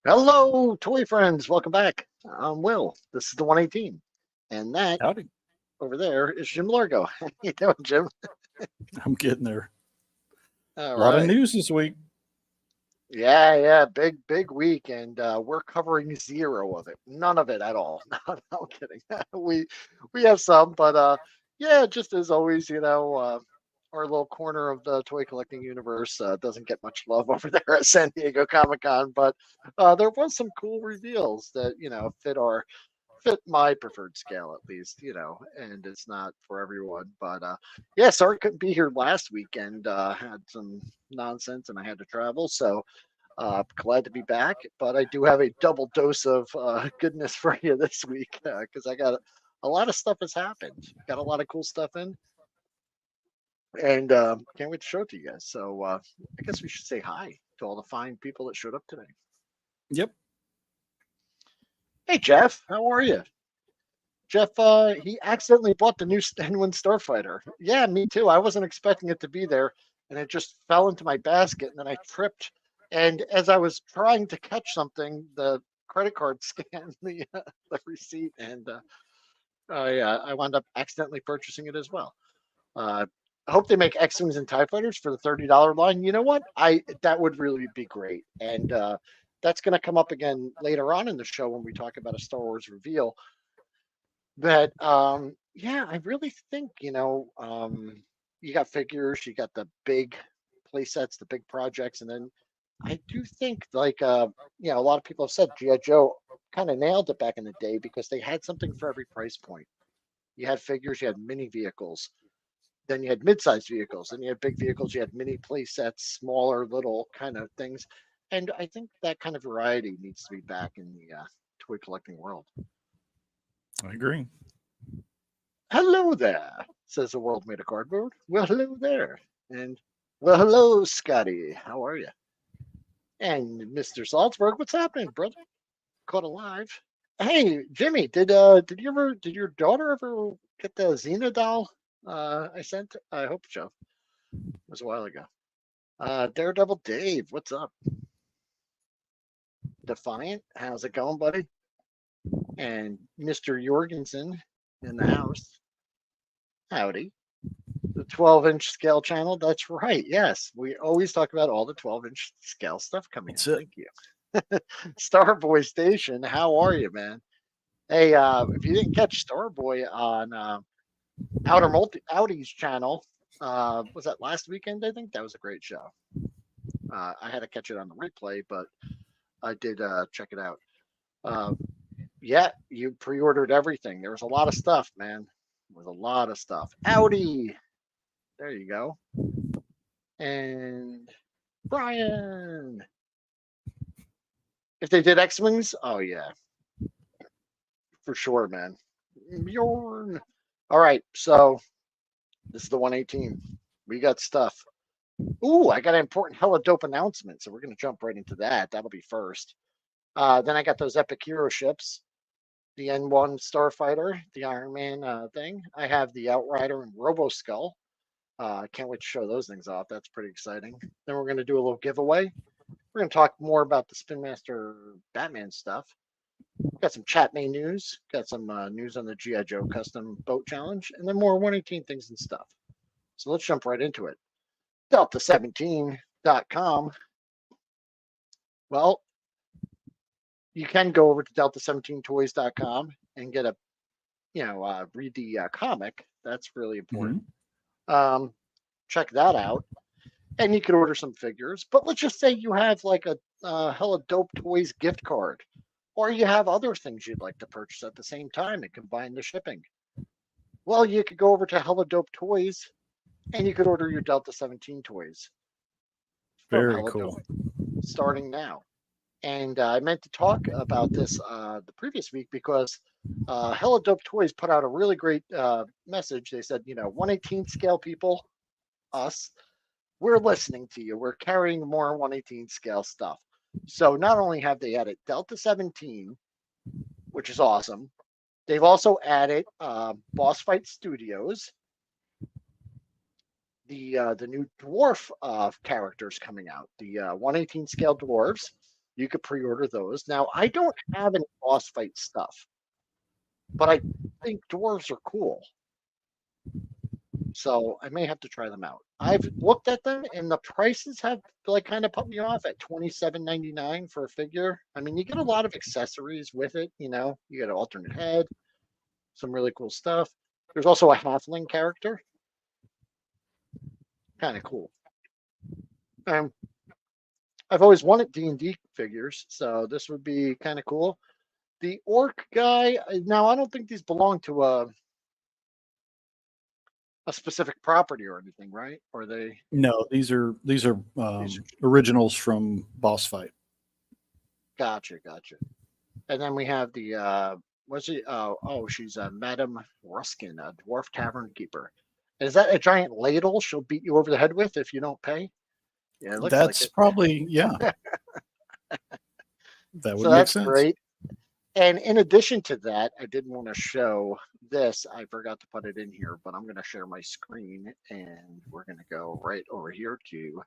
Hello, toy friends. Welcome back. I'm Will. This is the 118. And that Howdy. over there is Jim Largo. How you doing, Jim? I'm getting there. All A lot of right. news this week. Yeah. Big week. And we're covering zero of it. None of it at all. No, I'm kidding. We have some, but yeah, just as always, our little corner of the toy collecting universe doesn't get much love over there at San Diego Comic Con, but there was some cool reveals that fit my preferred scale at least, and it's not for everyone. But yeah, sorry I couldn't be here last weekend. Had some nonsense and I had to travel, so glad to be back. But I do have a double dose of goodness for you this week because I got a lot of stuff has happened. Got a lot of cool stuff in, and can't wait to show it to you guys. So I guess we should say hi to all the fine people that showed up today. Yep. Hey Jeff, how are you? Jeff, he accidentally bought the new Stenwin Starfighter. Yeah, me too. I wasn't expecting it to be there, and it just fell into my basket, and then I tripped. And as I was trying to catch something, the credit card scanned the receipt, and I wound up accidentally purchasing it as well. Uh, I hope they make X-wings and Tie fighters for the $30 line. You know what? I that would really be great, and that's going to come up again later on in the show when we talk about a Star Wars reveal that yeah, I really think you got figures, you got the big play sets, the big projects, and then I do think like a lot of people have said GI Joe kind of nailed it back in the day because they had something for every price point. You had figures, you had mini vehicles, then you had mid-sized vehicles, then you had big vehicles, you had mini play sets, smaller little kind of things, and I think that kind of variety needs to be back in the toy collecting world. I agree. Hello there, says the world made of cardboard. Well, hello there. And, well, hello, Scotty. How are you? And Mr. Salzburg, what's happening, brother? Caught alive. Hey, Jimmy, did your daughter ever get the Xena doll I sent? I hope so. It was a while ago. Daredevil Dave, what's up? Defiant, how's it going, buddy? And Mr. Jorgensen in the house. Howdy. The 12-inch scale channel. That's right. Yes, we always talk about all the 12-inch scale stuff coming That's out. it. Thank you. Starboy Station, how are you, man? Hey, if you didn't catch Starboy on Outy's channel, was that last weekend? I think that was a great show. I had to catch it on the replay, but I did check it out. Uh, yeah, you pre-ordered everything. There was a lot of stuff, man. There was a lot of stuff. Audi, there you go. And Brian. If they did X Wings, oh yeah, for sure, man. Bjorn. All right, so this is the 118. We got stuff. Ooh, I got an important hella dope announcement, so we're gonna jump right into that. That'll be first. Then I got those epic hero ships, the N1 Starfighter, the Iron Man thing. I have the Outrider and Robo Skull. Can't wait to show those things off. That's pretty exciting. Then we're gonna do a little giveaway. We're gonna talk more about the Spin Master Batman stuff. Got some chat main news, got some news on the G.I. Joe custom boat challenge, and then more 118 things and stuff. So let's jump right into it. Delta17.com. Well, you can go over to delta17toys.com and get read the comic. That's really important. Hmm. Check that out. And you can order some figures. But let's just say you have like a hella dope toys gift card, or you have other things you'd like to purchase at the same time and combine the shipping. Well, you could go over to Hella Dope Toys and you could order your Delta 17 toys from Very Hella Dope cool. starting now. And I meant to talk about this the previous week because Hella Dope Toys put out a really great message. They said, 118 scale people, us, we're listening to you. We're carrying more 118 scale stuff. So not only have they added Delta 17, which is awesome, they've also added Boss Fight Studios, the new dwarf characters coming out, the 118 scale dwarves. You could pre-order those. Now, I don't have any boss fight stuff, but I think dwarves are cool. So I may have to try them out. I've looked at them and the prices have like kind of put me off at $27.99 for a figure. I mean, you get a lot of accessories with it, you know, you get an alternate head, some really cool stuff. There's also a halfling character. Kind of cool. I've always wanted D&D figures, so this would be kind of cool. The orc guy, now I don't think these belong to a specific property or anything, right? Or they? No, these are originals from Boss Fight. Gotcha. And then we have the what's it? She's Madame Ruskin, a dwarf tavern keeper. Is that a giant ladle she'll beat you over the head with if you don't pay? Yeah, it looks That's like it. probably, yeah. That would So make that's sense. great. And in addition to that, I did want to show this. I forgot to put it in here, but I'm going to share my screen and we're going to go right over here to.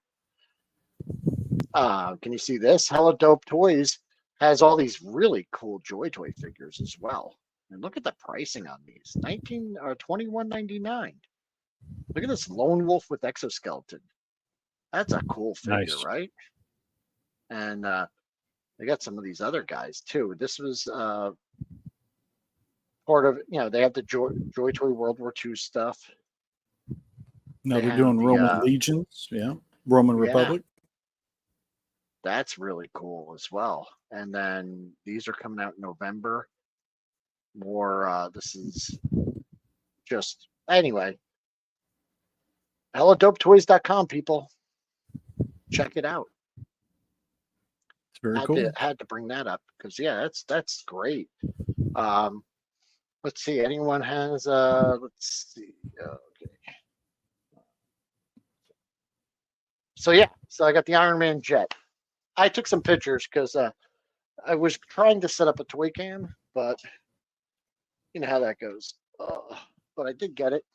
Can you see this? Hello Dope Toys has all these really cool Joy Toy figures as well. And look at the pricing on these. $21.99. Look at this Lone Wolf with exoskeleton. That's a cool figure, Nice. right? And they got some of these other guys too. This was part of, you know, they have the Joy Toy World War II stuff. No, They they're have doing the, Roman legions. Yeah. Roman Yeah. Republic. That's really cool as well. And then these are coming out in November. More, this is just, anyway. HelloDopeToys.com, people. Check it out. It's very cool. Had to bring that up because yeah, that's great. Let's see. Anyone has let's see. Okay. So yeah, so I got the Iron Man jet. I took some pictures because I was trying to set up a toy cam, but you know how that goes. But I did get it.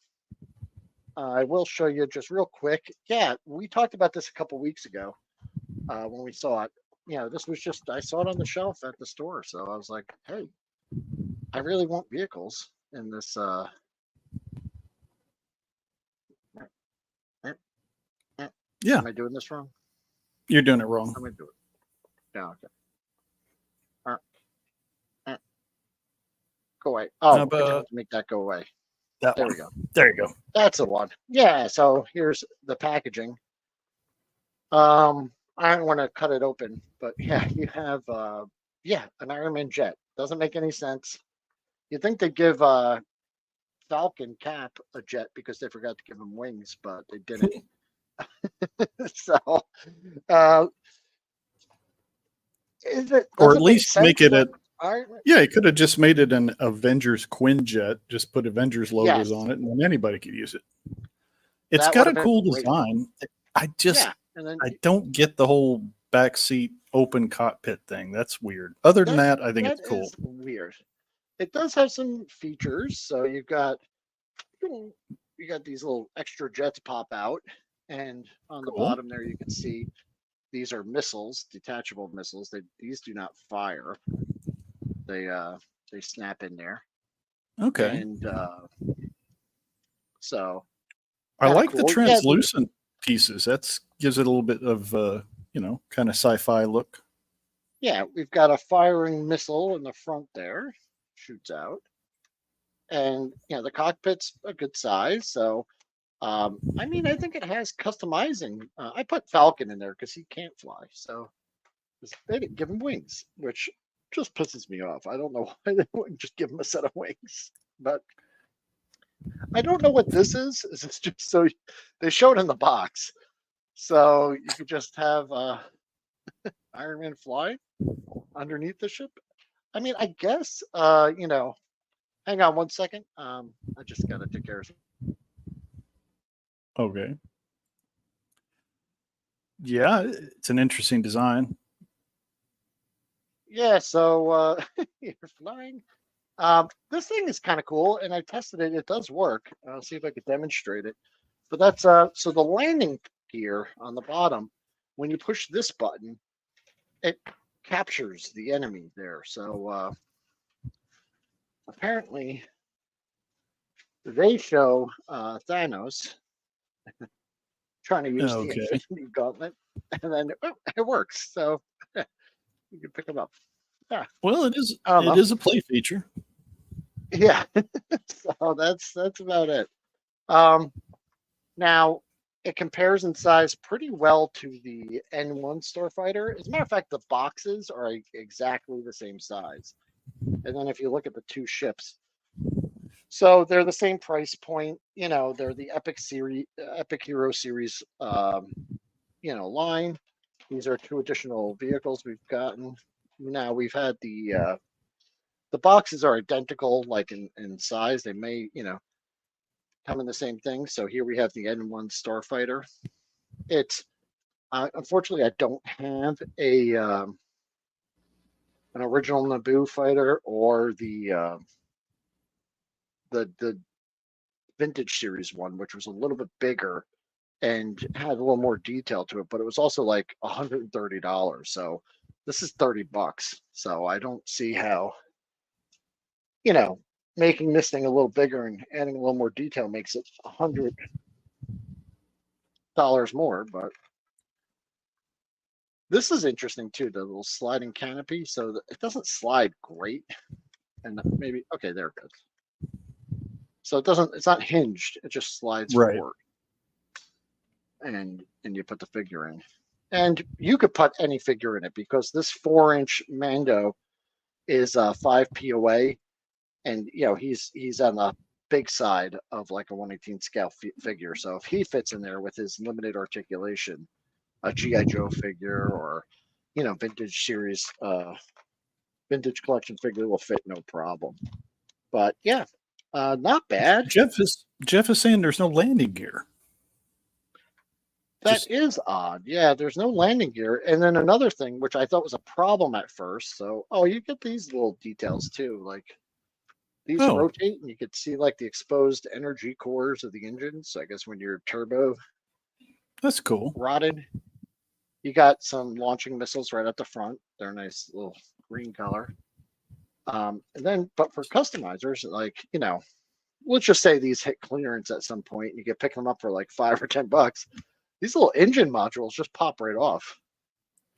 I will show you just real quick. Yeah, we talked about this a couple weeks ago when we saw it. You know, this was just, I saw it on the shelf at the store. So I was like, hey, I really want vehicles in this. Yeah. Am I doing this wrong? You're doing it wrong. I'm going to do it. Yeah, okay. Go away. Oh, I have to make that go away. There we go. There you go. That's the one. Yeah, so here's the packaging. I don't want to cut it open, but yeah, you have an Iron Man jet. Doesn't make any sense. You'd think they'd give Falcon Cap a jet because they forgot to give him wings, but they didn't. So is it, or at least make it a Right. Yeah, it could have just made it an Avengers Quinjet, just put Avengers logos Yes. on it, and then anybody could use it. It's That got would a have cool been great. design. I just Yeah, and then I don't get the whole backseat open cockpit thing. That's weird. Other than that, I think that it's cool. is weird. It does have some features. So you got these little extra jets pop out, and on the Cool. bottom there you can see these are missiles, detachable missiles. These do not fire. They snap in there. Okay. And so I kinda like the cool. Yeah, translucent pieces. That's gives it a little bit of kind of sci-fi look. yeah, we've got a firing missile in the front there, shoots out. And the cockpit's a good size. So I mean, I think it has customizing. I put Falcon in there because he can't fly. So they didn't give him wings, which just pisses me off. I don't know why they wouldn't just give him a set of wings. But I don't know what this is. Is this just so they showed in the box? So you could just have Iron Man fly underneath the ship. I mean, I guess hang on one second. I just gotta take care of something. Okay. Yeah, it's an interesting design. Yeah, so you're flying. This thing is kind of cool, and I tested it. It does work. I'll see if I could demonstrate it. But that's so the landing gear on the bottom, when you push this button, it captures the enemy there. So apparently they show Thanos trying to use the Okay. Infinity Gauntlet, and then it works. So you can pick him up. Yeah, Well, I don't it know. is a play feature. Yeah, so that's about it. Now it compares in size pretty well to the N1 Starfighter. As a matter of fact, the boxes are exactly the same size. And then if you look at the two ships, so they're the same price point. You know, they're the Epic series, Epic Hero series. Line. These are two additional vehicles we've gotten. Now we've had the boxes are identical, like in size. They may, come in the same thing. So here we have the N1 Starfighter. It's unfortunately I don't have a an original Naboo fighter or the vintage series one, which was a little bit bigger and had a little more detail to it, but it was also like $130. So this is $30. So I don't see how, making this thing a little bigger and adding a little more detail makes it $100 more. But this is interesting too, the little sliding canopy. So that it doesn't slide great. And maybe, okay, there it goes. So it's not hinged. It just slides Right. forward. And you put the figure in. And you could put any figure in it because this 4-inch Mando is 5 POA, and he's on the big side of like a 1/18 scale figure. So if he fits in there with his limited articulation, a GI Joe figure or vintage series, vintage collection figure will fit no problem. But yeah, not bad. Jeff is saying there's no landing gear. That is odd. Yeah, there's no landing gear. And then another thing, which I thought was a problem at first. So, you get these little details too. Like these rotate and you could see like the exposed energy cores of the engine. So I guess when you're turbo That's cool. rotted, you got some launching missiles right at the front. They're a nice little green color. And then, but for customizers, like, let's just say these hit clearance at some point, you get pick them up for like $5 or $10. These little engine modules just pop right off.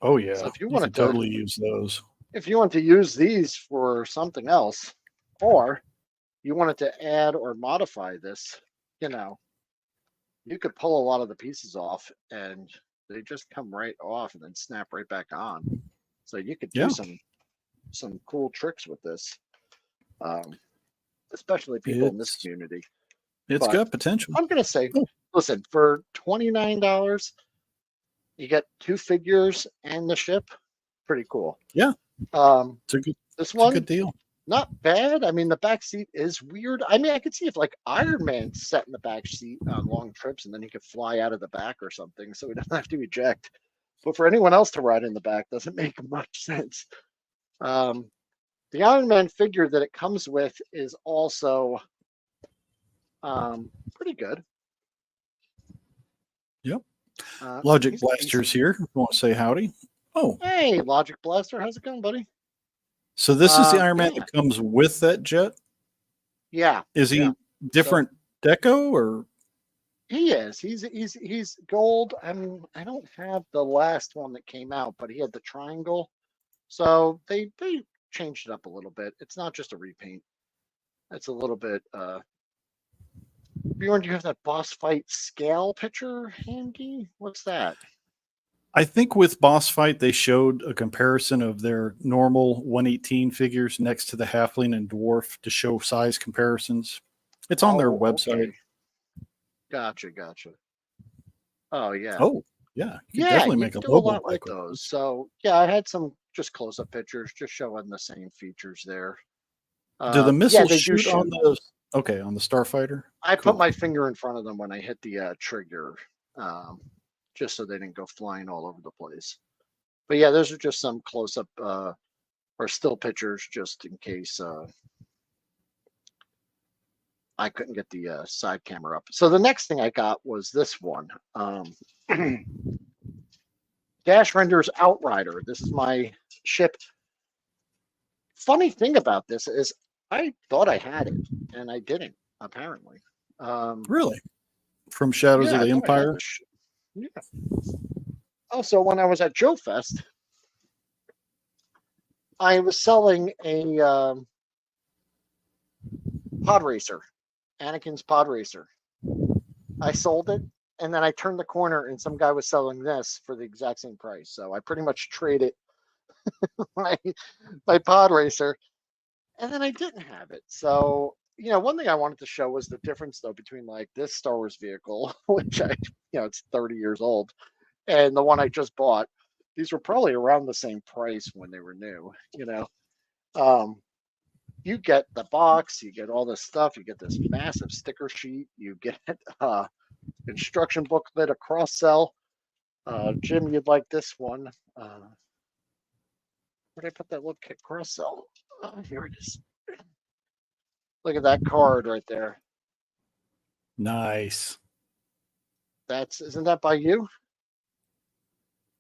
Oh yeah. So if you You wanted could totally use those. if you want to use these for something else, or you wanted to add or modify this, you could pull a lot of the pieces off and they just come right off and then snap right back on. So you could do some cool tricks with this, especially people in this community. It's got potential. I'm going to say, listen, for $29, you get 2 figures and the ship. Pretty cool. Yeah. It's a good deal. Not bad. I mean, the back seat is weird. I mean, I could see if like Iron Man sat in the back seat on long trips and then he could fly out of the back or something, so he doesn't have to eject. But for anyone else to ride in the back doesn't make much sense. The Iron Man figure that it comes with is also pretty good. Yep. Logic Blaster's here. You want to say howdy? Oh. Hey, Logic Blaster. How's it going, buddy? So this is the Iron Man that comes with that jet? Yeah. Is he different deco or? He is. He's gold. I mean, I don't have the last one that came out, but he had the triangle. So they changed it up a little bit. It's not just a repaint. It's a little bit Bjorn, do you have that boss fight scale picture handy? What's that? I think with boss fight they showed a comparison of their normal 1/18 figures next to the halfling and dwarf to show size comparisons. It's on their website. Okay. Gotcha. Oh yeah. Oh yeah. You definitely make a lot with those. So yeah, I had some just close-up pictures just showing the same features there. Do the missiles shoot on the on the Starfighter? I put my finger in front of them when I hit the trigger, just so they didn't go flying all over the place. But yeah, those are just some close-up or still pictures just in case I couldn't get the side camera up. So the next thing I got was this one. They Dash Render's Outrider. This is my ship. Funny thing about this is I thought I had it, and I didn't, apparently. Really? From Shadows of Yeah, I the thought I had Empire? this ship. Yeah. Also, when I was at Joe Fest, I was selling a pod racer, Anakin's pod racer. I sold it, and then I turned the corner, and some guy was selling this for the exact same price. So I pretty much traded my pod racer, and then I didn't have it. So one thing I wanted to show was the difference though between like this Star Wars vehicle, which it's 30 years old, and the one I just bought. These were probably around the same price when they were new. You get the box, you get all this stuff, you get this massive sticker sheet, you get instruction booklet, a cross sell. Jim, you'd like this one. Where did I put that little kit cross sell? Here it is. Look at that card right there. Nice. Isn't that by you?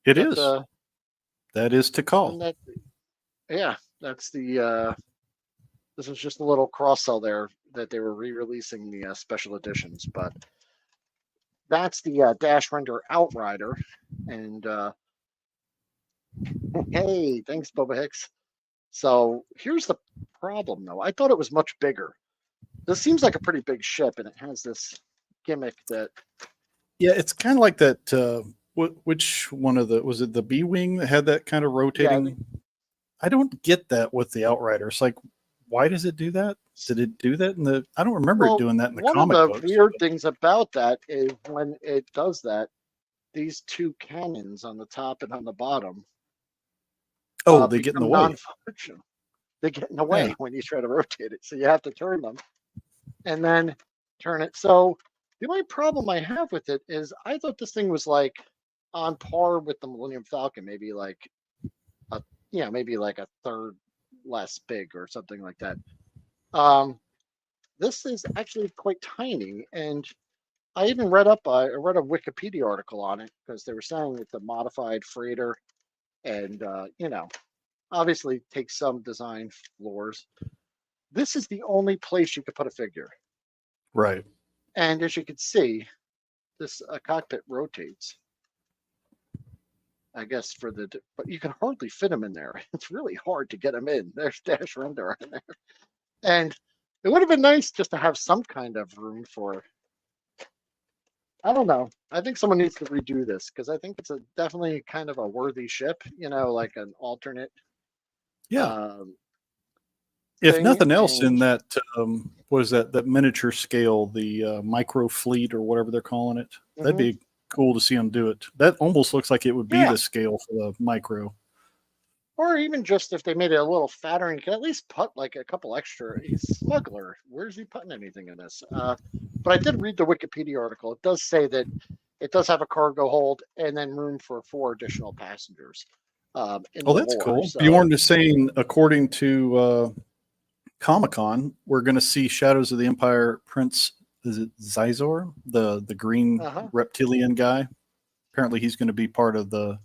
It is. That is to call. Yeah, that's the. This was just a little cross sell there that they were re-releasing the special editions, but that's the Dash Render Outrider. And hey, thanks, Boba Hicks. So here's the problem, though. I thought it was much bigger. This seems like a pretty big ship, and it has this gimmick that. Yeah, it's kind of like that. Which one of was it the B-wing that had that kind of rotating? Yeah, I don't get that with the Outrider. It's like, why does it do that? Did it do that in the? I don't remember it doing that in the comic books. One of the weird things about that is when it does that, these two cannons on the top and on the bottom. Oh, they get in the way. They get in the way when you try to rotate it, so you have to turn them, and then turn it. So the only problem I have with it is I thought this thing was like on par with the Millennium Falcon, maybe like a third less big or something like that. This is actually quite tiny, and I even read a Wikipedia article on it because they were saying it's a modified freighter, and obviously takes some design flaws. This is the only place you could put a figure, right? And as you can see, this cockpit rotates. I guess but you can hardly fit them in there. It's really hard to get them in. There's Dash Render in there, and it would have been nice just to have some kind of room for. I don't know. I think someone needs to redo this because I think it's definitely kind of a worthy ship. Like an alternate. Yeah. If nothing else, in that what is that miniature scale, the micro fleet or whatever they're calling it, that'd be cool to see them do it. That almost looks like it would be the scale for the micro. Or even just if they made it a little fatter and you can at least put like a couple extra. He's smuggler. Where's he putting anything in this? But I did read the Wikipedia article. It does say that it does have a cargo hold and then room for 4 additional passengers. That's cool. So. Bjorn is saying, according to Comic-Con, we're going to see Shadows of the Empire Prince. Is it Xizor, the green reptilian guy? Apparently, he's going to be part of the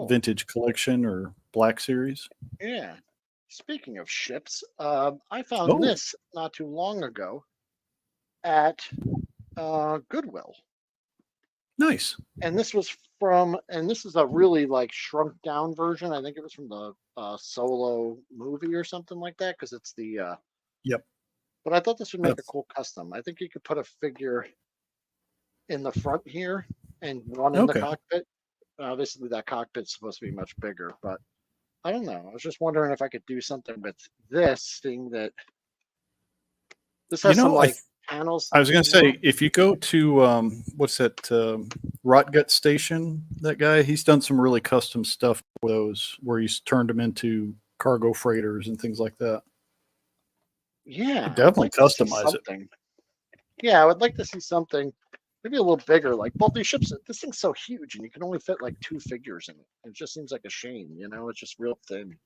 vintage collection or Black Series. Yeah. Speaking of ships, I found this not too long ago at Goodwill. Nice. And this is a really like shrunk down version. I think it was from the Solo movie or something like that because it's the. Yep. But I thought this would make a cool custom. I think you could put a figure in the front here and one in the cockpit. Obviously, that cockpit's supposed to be much bigger, but I don't know. I was just wondering if I could do something with this, seeing that this has some panels. I was going to say, if you go to what's that Rotgut Station, that guy, he's done some really custom stuff with those where he's turned them into cargo freighters and things like that. Yeah, definitely customize it. Yeah, I would like to see something maybe a little bigger. Like both these ships, this thing's so huge, and you can only fit like 2 figures in it. It just seems like a shame, it's just real thin.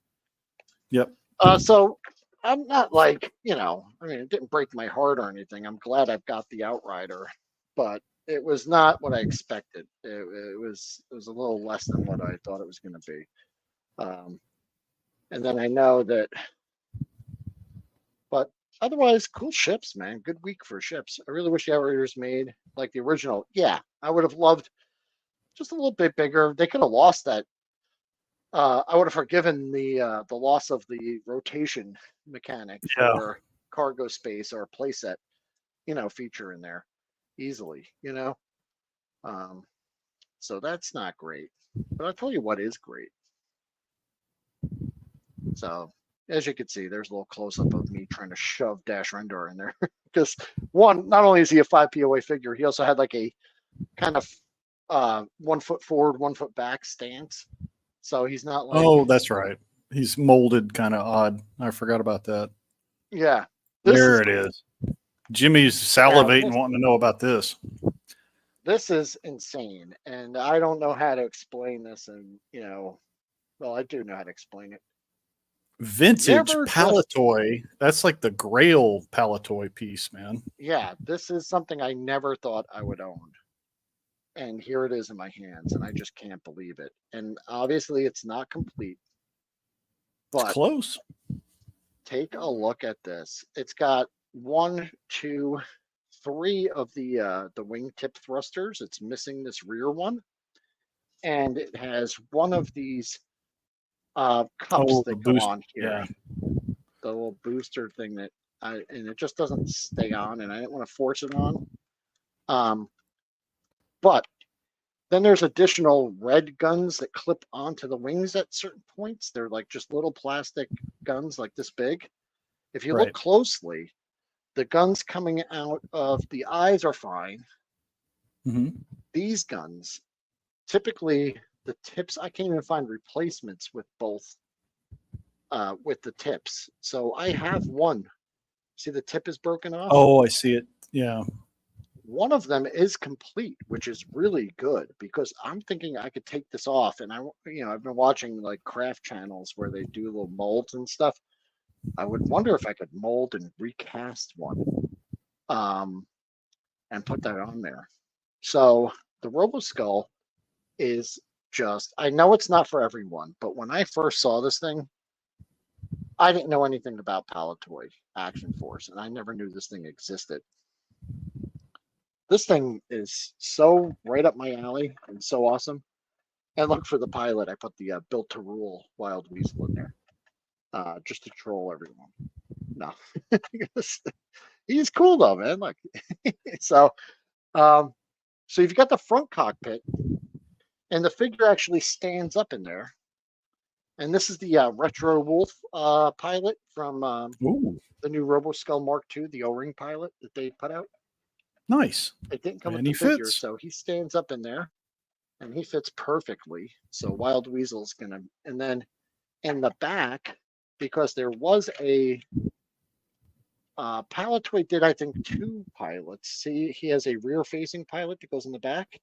Yep. So I'm not like, it didn't break my heart or anything. I'm glad I've got the Outrider, but it was not what I expected. It was a little less than what I thought it was going to be. And then I know that, but otherwise, cool ships, man. Good week for ships. I really wish the Outriders made like the original. Yeah, I would have loved just a little bit bigger. They could have lost that. I would have forgiven the loss of the rotation mechanic for cargo space or playset, feature in there easily, So that's not great. But I'll tell you what is great. So as you can see, there's a little close up of me trying to shove Dash Rendar in there because one, not only is he a 5 POA figure, he also had like a kind of 1 foot forward, 1 foot back stance. So he's not like. Oh, that's right. He's molded kind of odd. I forgot about that. Yeah. There it is. Jimmy's salivating, wanting to know about this. This is insane. And I don't know how to explain this. And, well, I do know how to explain it. Vintage Palitoy. That's like the Grail Palitoy piece, man. Yeah. This is something I never thought I would own. And here it is in my hands. And I just can't believe it. And obviously it's not complete. But it's close. Take a look at this. It's got 1, 2, 3 of the wingtip thrusters. It's missing this rear one, and it has one of these cups that go on here. Yeah. The little booster thing and it just doesn't stay on, and I didn't want to force it on. But then there's additional red guns that clip onto the wings at certain points. They're like just little plastic guns like this big. If you look closely, the guns coming out of the eyes are fine. Mm-hmm. These guns, typically the tips, I can't even find replacements with both, with the tips. So I have one. See, the tip is broken off. Oh, I see it. Yeah. One of them is complete, which is really good because I'm thinking I could take this off. And I've been watching like craft channels where they do little molds and stuff. I would wonder if I could mold and recast one, and put that on there. So the Roboskull is just, I know it's not for everyone, but when I first saw this thing, I didn't know anything about Palitoy Action Force, and I never knew this thing existed. This thing is so right up my alley and so awesome. And look, for the pilot, I put the Built to Rule Wild Weasel in there. Just to troll everyone. No, he's cool though, man. Like, so you've got the front cockpit, and the figure actually stands up in there. And this is the Retro Wolf pilot from the new Roboskull Mark II, the O-ring pilot that they put out. Nice. It didn't come with the figure, so he stands up in there, and he fits perfectly. So Wild Weasel's gonna, and then in the back, because there was a Palitoy did, I think, 2 pilots. See, he has a rear-facing pilot that goes in the back.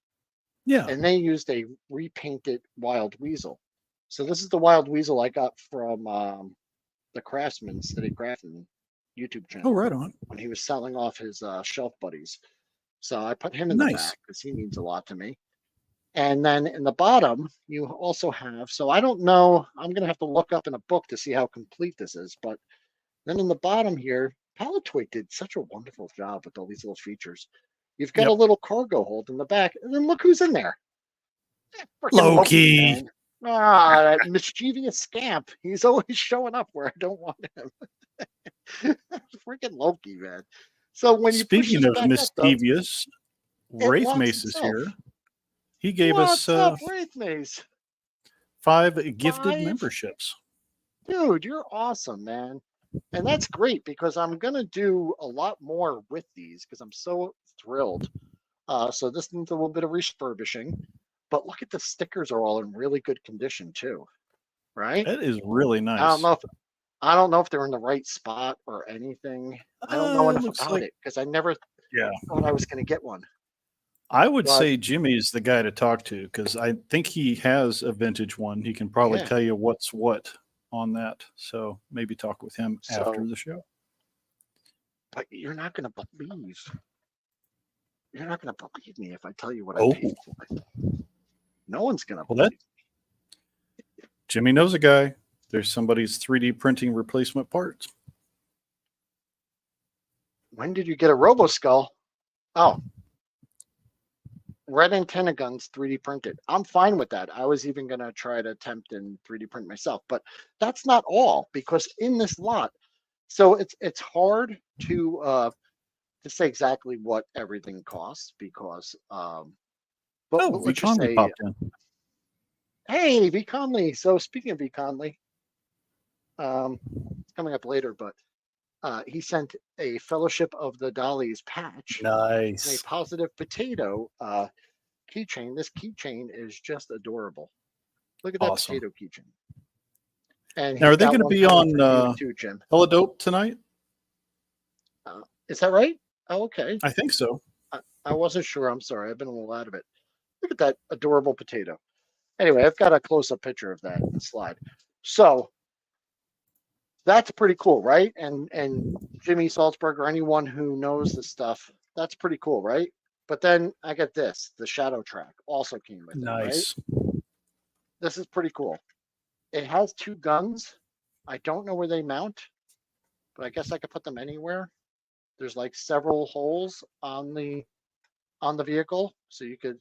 Yeah. And they used a repainted Wild Weasel. So this is the Wild Weasel I got from the Craftsman City Grafton YouTube channel. Oh, right on. When he was selling off his shelf buddies. So I put him in the back because he means a lot to me. And then in the bottom, you also have, so I don't know, I'm going to have to look up in a book to see how complete this is. But then in the bottom here, Palitoy did such a wonderful job with all these little features. You've got a little cargo hold in the back. And then look who's in there. Loki. That mischievous scamp. He's always showing up where I don't want him. Freaking Loki, man. So when you speaking of mischievous, Wraith Mace is here. He gave us Wraith Mace? 5 gifted memberships. Dude, you're awesome, man. And that's great because I'm going to do a lot more with these because I'm so thrilled. So this needs a little bit of refurbishing. But look at the stickers are all in really good condition too. Right? That is really nice. I don't know if they're in the right spot or anything. I don't know enough about it because I never thought I was going to get one. I would say Jimmy's the guy to talk to because I think he has a vintage one. He can probably tell you what's what on that. So maybe talk with him after the show. But you're not going to believe You're not going to believe me if I tell you what I Oh, paid for it. No one's going to well, believe me. Jimmy knows a guy. There's somebody's 3D printing replacement parts. When did you get a RoboSkull? Oh, Red Antenna Guns 3D printed. I'm fine with that. I was even going to try to attempt and 3D print myself, but that's not all, because in this lot, so it's hard to say exactly what everything costs, because but Oh, let's V just Conley say, popped in. hey, V Conley. So speaking of V Conley, it's coming up later, but he sent a Fellowship of the Dollies patch and a Nice. Positive Potato keychain. This keychain is just adorable. Look at that Awesome. potato keychain. And now, are they going to be on too, Jim? Helidope tonight? Is that right? Oh, okay. I think so. I wasn't sure. I'm sorry. I've been a little out of it. Look at that adorable potato. Anyway, I've got a close-up picture of that in the slide. So that's pretty cool, right? And Jimmy Salzberg, or anyone who knows this stuff, that's pretty cool, right? But then I get this. The Shadow Track also came with it, right? This is pretty cool. It has 2 guns. I don't know where they mount, but I guess I could put them anywhere. There's like several holes on the vehicle, so you could.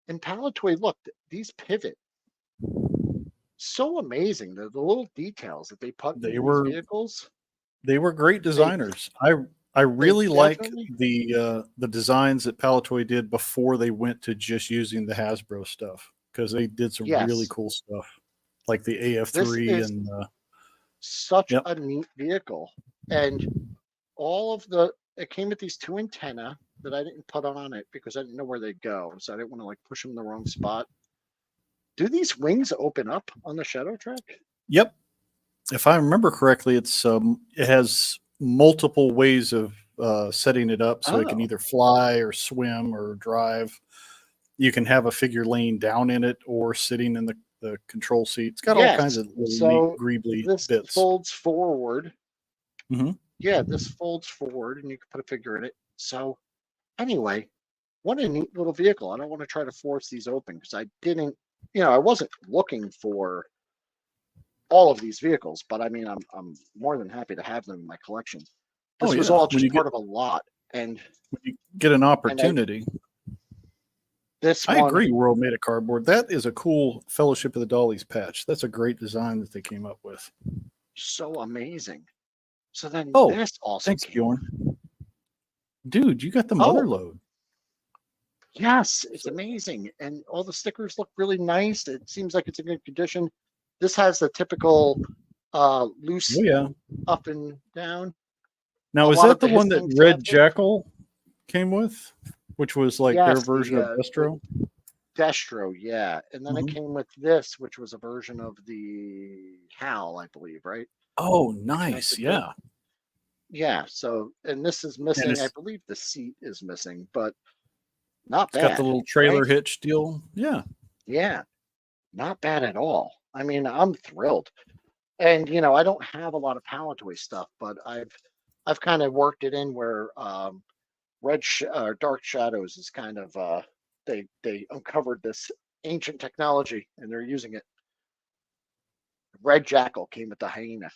In Palitoy, look, these pivot. So amazing. The little details that they put in these vehicles. They were great designers. I really like the designs that Palitoy did before they went to just using the Hasbro stuff, because they did some really cool stuff, like the AF3 and such a neat vehicle. And all of it came with these 2 antennae that I didn't put on it because I didn't know where they'd go, so I didn't want to like push them in the wrong spot. Do these wings open up on the Shadow Track? Yep. If I remember correctly, it has multiple ways of setting it up, so it can either fly or swim or drive. You can have a figure laying down in it or sitting in the control seat. It's got all kinds of little neat greebly bits. This folds forward. Mm-hmm. Yeah, this folds forward, and you can put a figure in it. So anyway, what a neat little vehicle. I don't want to try to force these open because I didn't, I wasn't looking for all of these vehicles, but I mean, I'm more than happy to have them in my collection. This was all just part of a lot. And when you get an opportunity. I agree, World Made of Cardboard. That is a cool Fellowship of the Dollies patch. That's a great design that they came up with. So amazing. So then this also thanks, Bjorn. Dude, you got the mother load. Yes, it's amazing. And all the stickers look really nice. It seems like it's in good condition. This has the typical loose up and down. Now, is that the one that Red Jackal came with? Which was like their version of Destro? Destro, yeah. And then it came with this, which was a version of the HAL, I believe, right? Oh, nice. Yeah. Yeah. So, and this is missing. I believe the seat is missing, but not bad. It's got the little trailer hitch deal. Yeah. Yeah. Not bad at all. I mean, I'm thrilled. And, I don't have a lot of Palitoy stuff, but I've kind of worked it in where Dark Shadows is kind of they uncovered this ancient technology and they're using it. Red Jackal came with the hyena.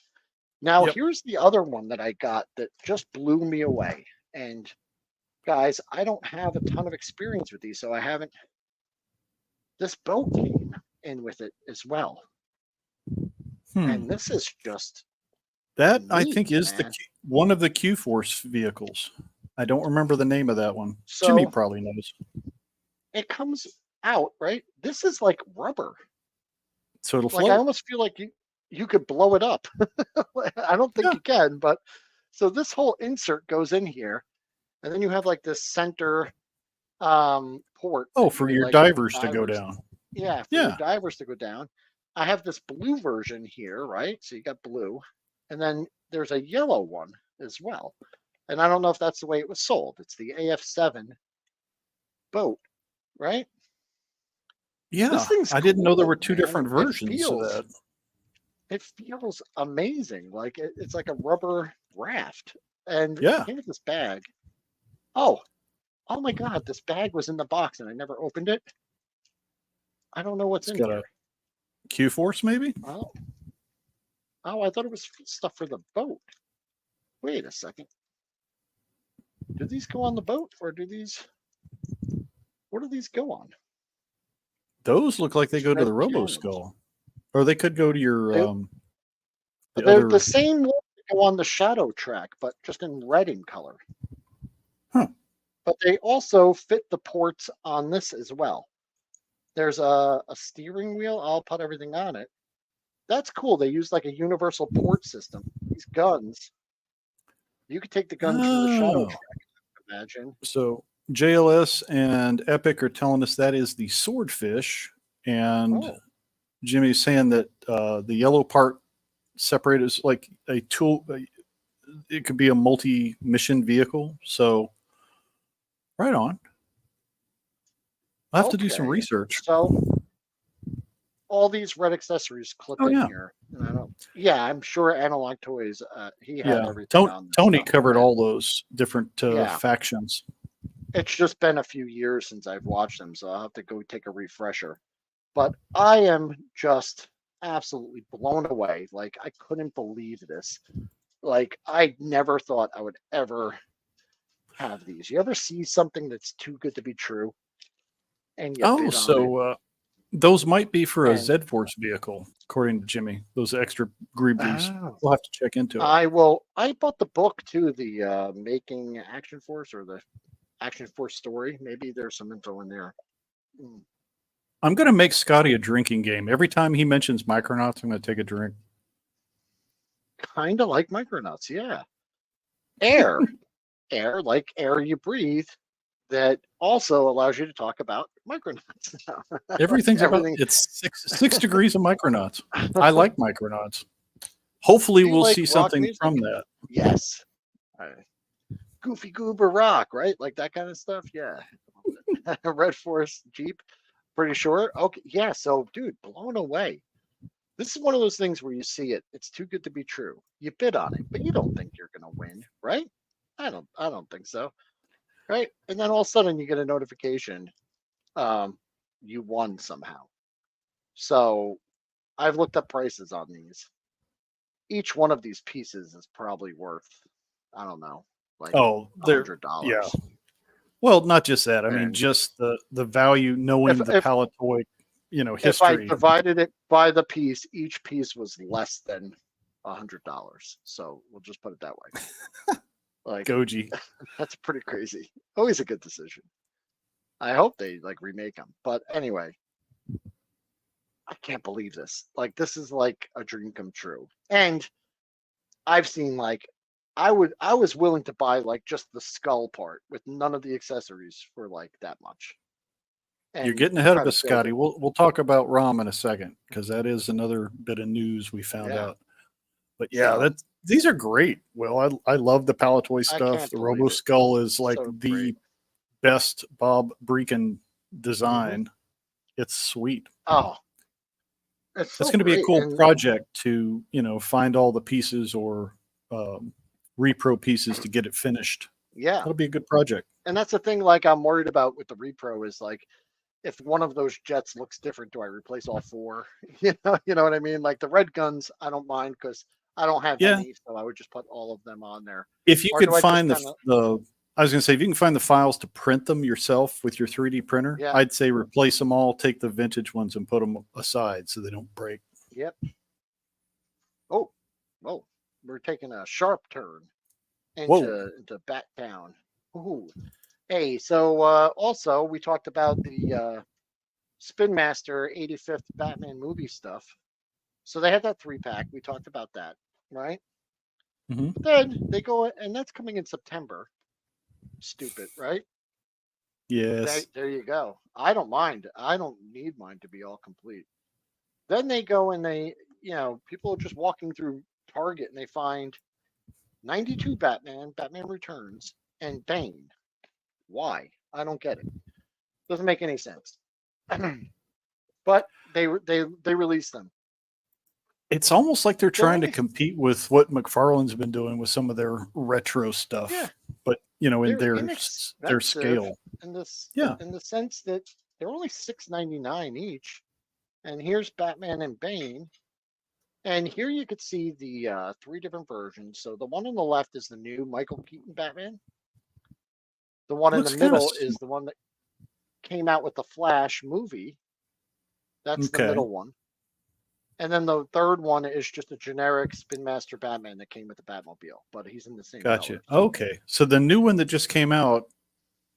Now here's the other one that I got that just blew me away. And guys, I don't have a ton of experience with these, so I haven't. This boat came in with it as well. And this is just that neat, I think is one of the Q-Force vehicles. I don't remember the name of that one. So, Jimmy probably knows. It comes out, right? This is like rubber. So it'll float. I almost feel like you could blow it up. I don't think you can, but so this whole insert goes in here, and then you have like this center port. Oh, for your divers to go down. Yeah, for your divers to go down. I have this blue version here, right? So you got blue, and then there's a yellow one as well. And I don't know if that's the way it was sold. It's the AF7 boat, right? Yeah, I didn't know there were 2 different versions of that. It feels amazing. Like it's like a rubber raft. And it came with this bag. Oh, Oh my God, this bag was in the box and I never opened it. I don't know what's It's in got here. a Q-Force, maybe? Oh. Oh, I thought it was stuff for the boat. Wait a second. Do these go on the boat or do these, what do these go on? Those look like they go to the Robo Skull. Or they could go to your, they're the same ones that go on the Shadow track, but just in red in color. Huh. But they also fit the ports on this as well. There's a steering wheel. I'll put everything on it. That's cool. They use like a universal port system. These guns, you could take the guns from the Shadow track, imagine. So JLS and Epic are telling us that is the Swordfish. And Jimmy's saying that the yellow part separated is like a tool. It could be a multi-mission vehicle. So right on. I'll have to do some research. So all these red accessories clip in here. I'm sure Analog Toys, he had everything on this Tony stuff. covered all those different factions. It's just been a few years since I've watched them, so I'll have to go take a refresher. But I am just absolutely blown away. Like, I couldn't believe this. Like, I never thought I would ever have these. You ever see something that's too good to be true? And you those might be for a Z-Force vehicle, according to Jimmy. Those extra greeblies. We'll have to check into it. I bought the book too, the Making Action Force or the Action Force story. Maybe there's some info in there. I'm going to make Scotty a drinking game. Every time he mentions Micronauts, I'm going to take a drink. Kind of like Micronauts, yeah. Air, like air you breathe, that also allows you to talk about Micronauts. Everything's it's 6 degrees of Micronauts. I like Micronauts. Hopefully we'll see something music? From that. Yes. Goofy Goober Rock, right? Like that kind of stuff. Yeah. Red Force Jeep. Pretty sure. Okay. Yeah. So, dude, blown away. This is one of those things where you see it. It's too good to be true. You bid on it, but you don't think you're going to win, right? I don't think so. Right. And then all of a sudden you get a notification. You won somehow. So I've looked up prices on these. Each one of these pieces is probably worth, I don't know, like $100. Yeah. Well, not just that. I mean, just the value, knowing the Palitoy, history. If I divided it by the piece, each piece was less than $100. So we'll just put it that way. Like Goji. That's pretty crazy. Always a good decision. I hope they remake them. But anyway, I can't believe this. Like, this is like a dream come true. And I've seen I was willing to buy just the skull part with none of the accessories for that much. And you're getting ahead of us, Scotty. We'll talk about ROM in a second, because that is another bit of news we found out. But these are great. Well, I love the Palitoy stuff. The Robo Skull is the best Bob Breakin design. It's sweet. Oh, that's going to be a cool project to find all the pieces or repro pieces to get it finished. Yeah, that'll be a good project. And that's the thing. I'm worried about with the repro is if one of those jets looks different, do I replace all four? You know what I mean? Like the red guns, I don't mind because I don't have any, so I would just put all of them on there. If you could find I was going to say, if you can find the files to print them yourself with your 3D printer, I'd say replace them all, take the vintage ones and put them aside so they don't break. Yep. Oh, we're taking a sharp turn into Bat Town. Ooh. Hey, so also we talked about the Spin Master 85th Batman movie stuff. So they had that 3-pack. We talked about that, right? Mm-hmm. Then they go, and that's coming in September. Stupid, right? Yes. There you go. I don't mind. I don't need mine to be all complete. Then they go and they, people are just walking through Target and they find 92 Batman Returns, and Bane. Why? I don't get it. Doesn't make any sense. But they release them. It's almost like they're trying to compete with what McFarlane's been doing with some of their retro stuff. Yeah. But in their scale. In the sense that they're only $6.99 each. And here's Batman and Bane. And here you could see the 3 different versions. So the one on the left is the new Michael Keaton Batman. The one in the middle is the one that came out with the Flash movie. That's the middle one. And then the third one is just a generic Spin Master Batman that came with the Batmobile, but he's in the same Gotcha. color. Okay. So the new one that just came out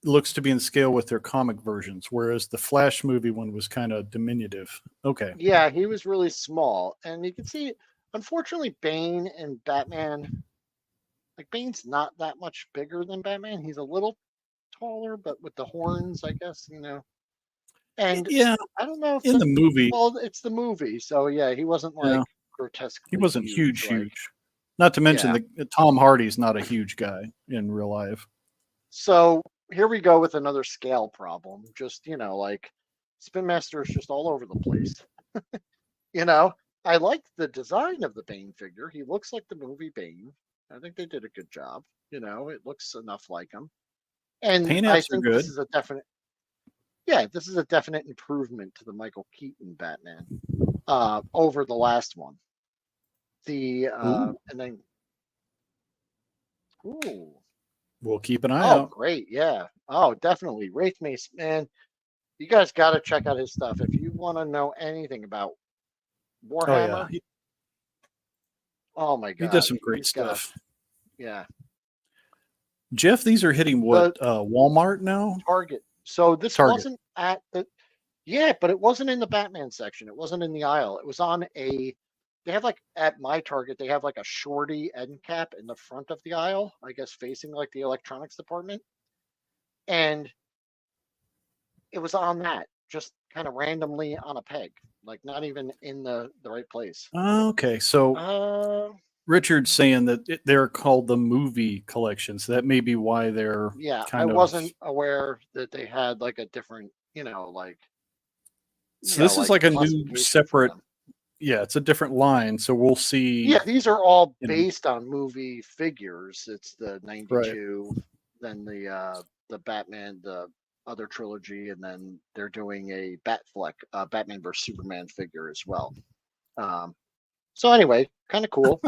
looks to be in scale with their comic versions, whereas the Flash movie one was kind of diminutive. Okay. Yeah, he was really small. And you can see, unfortunately, Bane and Batman, like Bane's not that much bigger than Batman. He's a little taller, but with the horns, I guess, And yeah, I don't know if in the movie. Well, it's the movie, so yeah, he wasn't like grotesque. He wasn't huge. Not to mention that Tom Hardy's not a huge guy in real life. So here we go with another scale problem. Just like Spin Master is just all over the place. I like the design of the Bane figure. He looks like the movie Bane. I think they did a good job. It looks enough like him. And I think this is a definite. Yeah, this is a definite improvement to the Michael Keaton Batman over the last one. And then, we'll keep an eye out. Oh, great! Yeah. Oh, definitely. Wraith Mace, man, you guys got to check out his stuff if you want to know anything about Warhammer. Oh my God, he does some great stuff. Yeah. Jeff, these are hitting what? Walmart now? Target. So this wasn't at the, but it wasn't in the Batman section. It wasn't in the aisle. It was on they have at my Target, they have a shorty end cap in the front of the aisle, I guess facing the electronics department. And it was on that, just kind of randomly on a peg, not even in the right place. Okay. So Richard's saying that they're called the movie collection, so that may be why they're. Yeah, I wasn't aware that they had a different, So this is a new separate. Yeah, it's a different line. So we'll see. Yeah, these are all based on movie figures. It's the 92, then the Batman, the other trilogy, and then they're doing a Batman vs Superman figure as well. So anyway, kind of cool.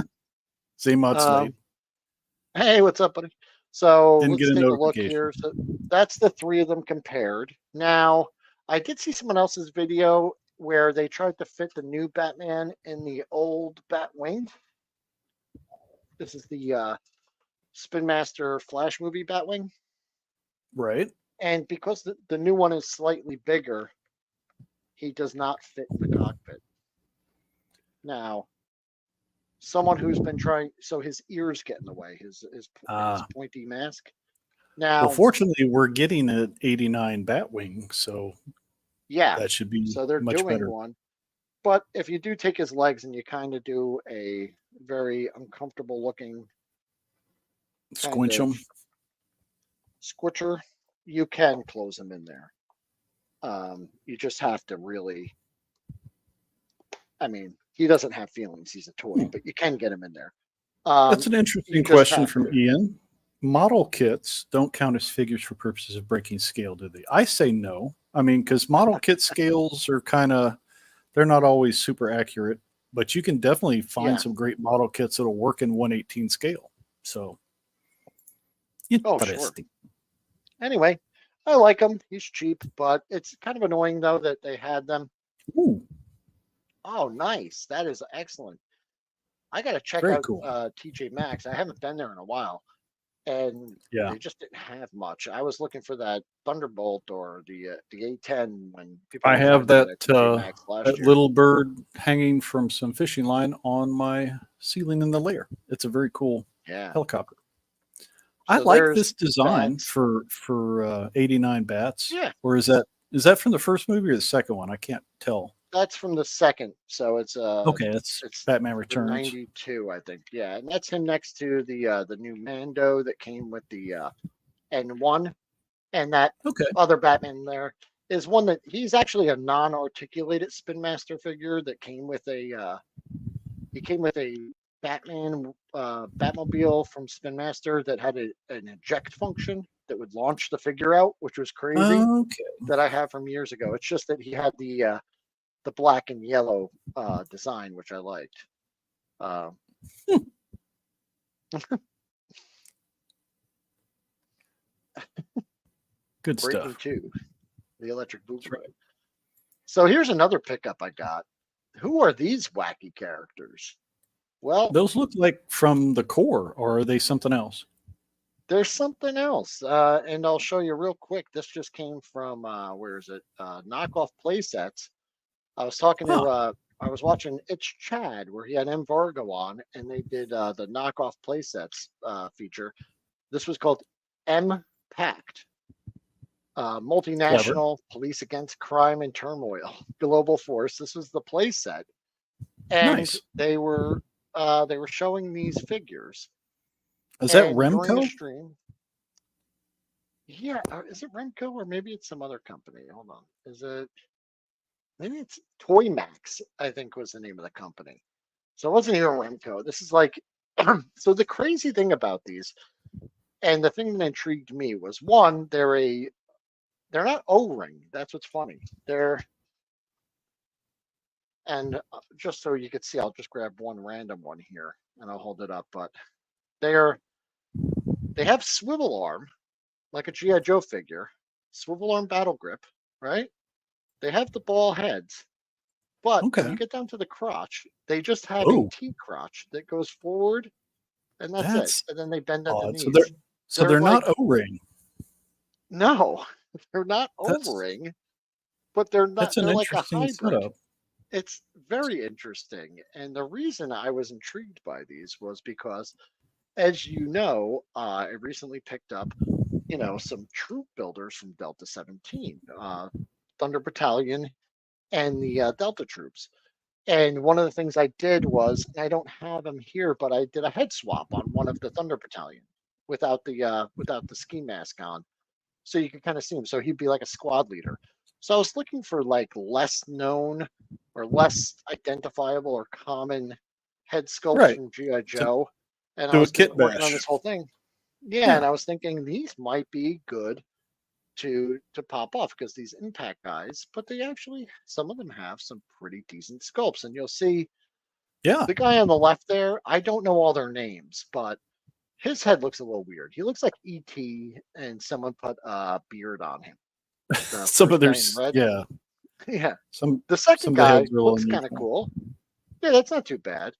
Zaymat's hey, what's up, buddy? So let's take a look here. So that's the 3 of them compared. Now, I did see someone else's video where they tried to fit the new Batman in the old Batwing. This is the Spin Master Flash movie Batwing. Right. And because the new one is slightly bigger, he does not fit the cockpit. Now, someone who's been trying, so his ears get in the way, his pointy mask. Now, well, fortunately, we're getting an 89 Batwing, so that should be so they're much doing better. One. But if you do take his legs and you kind of do a very uncomfortable looking squinch him, squitcher, you can close him in there. You just have to really. I mean, he doesn't have feelings. He's a toy, but you can get him in there. That's an interesting question from Ian. Model kits don't count as figures for purposes of breaking scale, do they? I say no. I mean, because model kit scales are they're not always super accurate, but you can definitely find some great model kits that'll work in 1/18 scale. So, sure. Anyway, I like him. He's cheap, but it's kind of annoying though that they had them. Ooh. Oh, nice. That is excellent. I got to check out TJ Maxx. I haven't been there in a while. And they just didn't have much. I was looking for that Thunderbolt or the A10 when people. I have that little bird hanging from some fishing line on my ceiling in the lair. It's a very cool helicopter. So I like this design for 89 bats. Yeah. Or is that from the first movie or the second one? I can't tell. That's from the second, so it's it's Batman Returns 92, I think. Yeah, and that's him next to the new Mando that came with the N1, and that other Batman there is one that he's actually a non-articulated Spin Master figure that came with a Batmobile from Spin Master that had an eject function that would launch the figure out, which was crazy. Okay. That I have from years ago. It's just that he had the black and yellow design, which I liked. Good Breaking stuff. 2, the electric boogaloo. Right. So here's another pickup I got. Who are these wacky characters? Well, those look like from the core, or are they something else? There's something else, and I'll show you real quick. This just came from where is it? Knockoff Playsets. I was talking to I was watching It's Chad where he had Embargo on, and they did the Knockoff Playsets feature. This was called M-Pact. Multinational Police Against Crime and Turmoil Global Force. This was the play set, and nice. they were showing these figures. Is that Remco? Stream, yeah, is it Remco or maybe it's some other company? Hold on, is it? Maybe it's Toy Max. I think was the name of the company. So it wasn't even Remco. This is like, so the crazy thing about these, and the thing that intrigued me was one, they're not O-ring. That's what's funny. And just so you could see, I'll just grab one random one here and I'll hold it up. But they have swivel arm, like a G.I. Joe figure, swivel arm battle grip, right? They have the ball heads, but when you get down to the crotch, they just have a T-crotch that goes forward, and that's it. And then they bend at the knees. So they're like, not O-ring. No. They're not O-ring, but they're not. That's an interesting like a hybrid. Setup. It's very interesting, and the reason I was intrigued by these was because, as you know, I recently picked up, some troop builders from Delta 17, Thunder Battalion, and the Delta troops. And one of the things I did was, and I don't have them here, but I did a head swap on one of the Thunder Battalion without the ski mask on. So you could kind of see him. So he'd be like a squad leader. So I was looking for like less known or less identifiable or common head sculpts from G.I. Joe. And I was working on this whole thing. Yeah, and I was thinking these might be good to pop off because these Impact guys, but they actually, some of them have some pretty decent sculpts. And you'll see the guy on the left there, I don't know all their names, but his head looks a little weird. He looks like E.T. and someone put a beard on him. Some of there's, yeah. Yeah. The second guy looks kind of cool. Yeah, that's not too bad.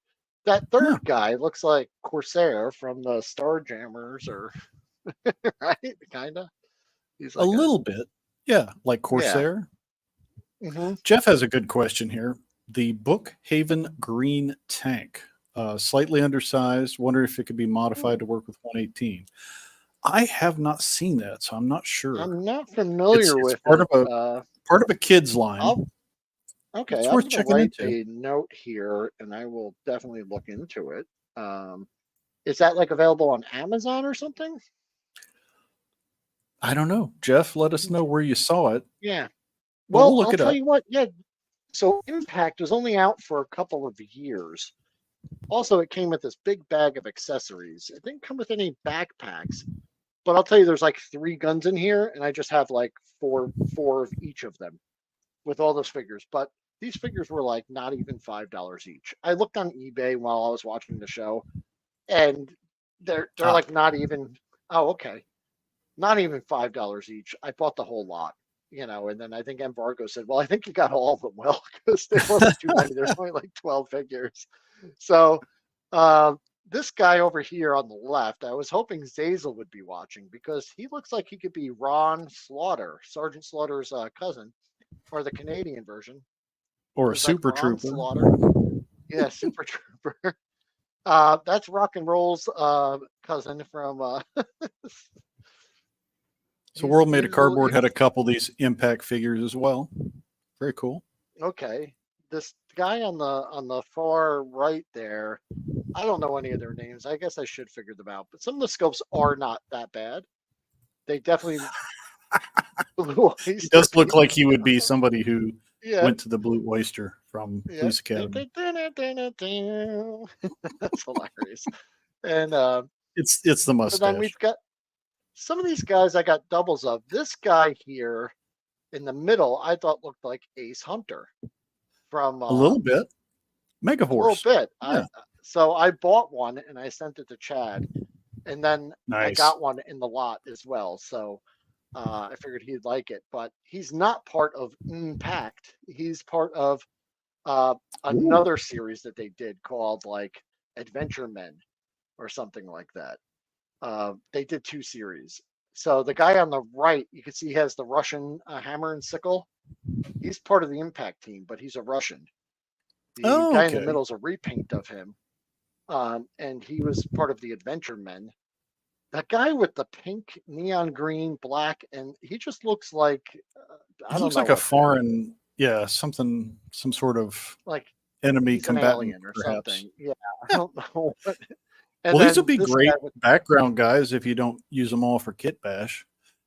That third guy looks like Corsair from the Starjammers, or right? Kind of. He's like a little bit. Yeah, like Corsair. Yeah. Mm-hmm. Jeff has a good question here. The Bookhaven Green Tank. Slightly undersized. Wonder if it could be modified to work with 118. I have not seen that, so I'm not sure. I'm not familiar with it. Part of a kid's line. Okay, it's I'm worth checking write into. a note here, and I will definitely look into it. Is that like available on Amazon or something? I don't know. Jeff, let us know where you saw it. Yeah. Well, we'll I'll tell you what. Yeah. So Impact was only out for a couple of years. Also, it came with this big bag of accessories. It didn't come with any backpacks, but I'll tell you, there's like 3 guns in here, and I just have like four of each of them with all those figures. But these figures were like not even $5 each. I looked on eBay while I was watching the show, and they're like not even. Oh, okay, not even $5 each. I bought the whole lot. And then I think Embargo said, well, I think you got all of them, Will, because there wasn't too many. There's only like 12 figures. So this guy over here on the left, I was hoping Zazel would be watching because he looks like he could be Ron Slaughter, Sergeant Slaughter's cousin, or the Canadian version. Or a Super Trooper. Slaughter. Yeah, Super Trooper. That's Rock and Roll's cousin from... So World Made of Cardboard had a couple of these Impact figures as well. Very cool. Okay. This guy on the far right there, I don't know any of their names. I guess I should figure them out. But some of the sculpts are not that bad. They definitely... He does look like he would be somebody who went to the Blue Oyster. from Police Academy. That's hilarious. And it's the mustache. So then we've got some of these guys I got doubles of. This guy here in the middle, I thought looked like Ace Hunter from a little bit. Megahorse. A little bit. Yeah. So I bought one and I sent it to Chad, and then I got one in the lot as well. So I figured he'd like it, but he's not part of Impact. He's part of another series that they did called like Adventure Men or something like that. They did 2 series. So the guy on the right, you can see he has the Russian hammer and sickle. He's part of the Impact team, but he's a Russian. The guy in the middle is a repaint of him. And he was part of the Adventure Men. That guy with the pink, neon green, black, and he just looks like he looks like a foreign, some sort of like enemy combatant an alien or perhaps. Something. Yeah, I don't know. Well, these would be great background guys if you don't use them all for Kit Bash.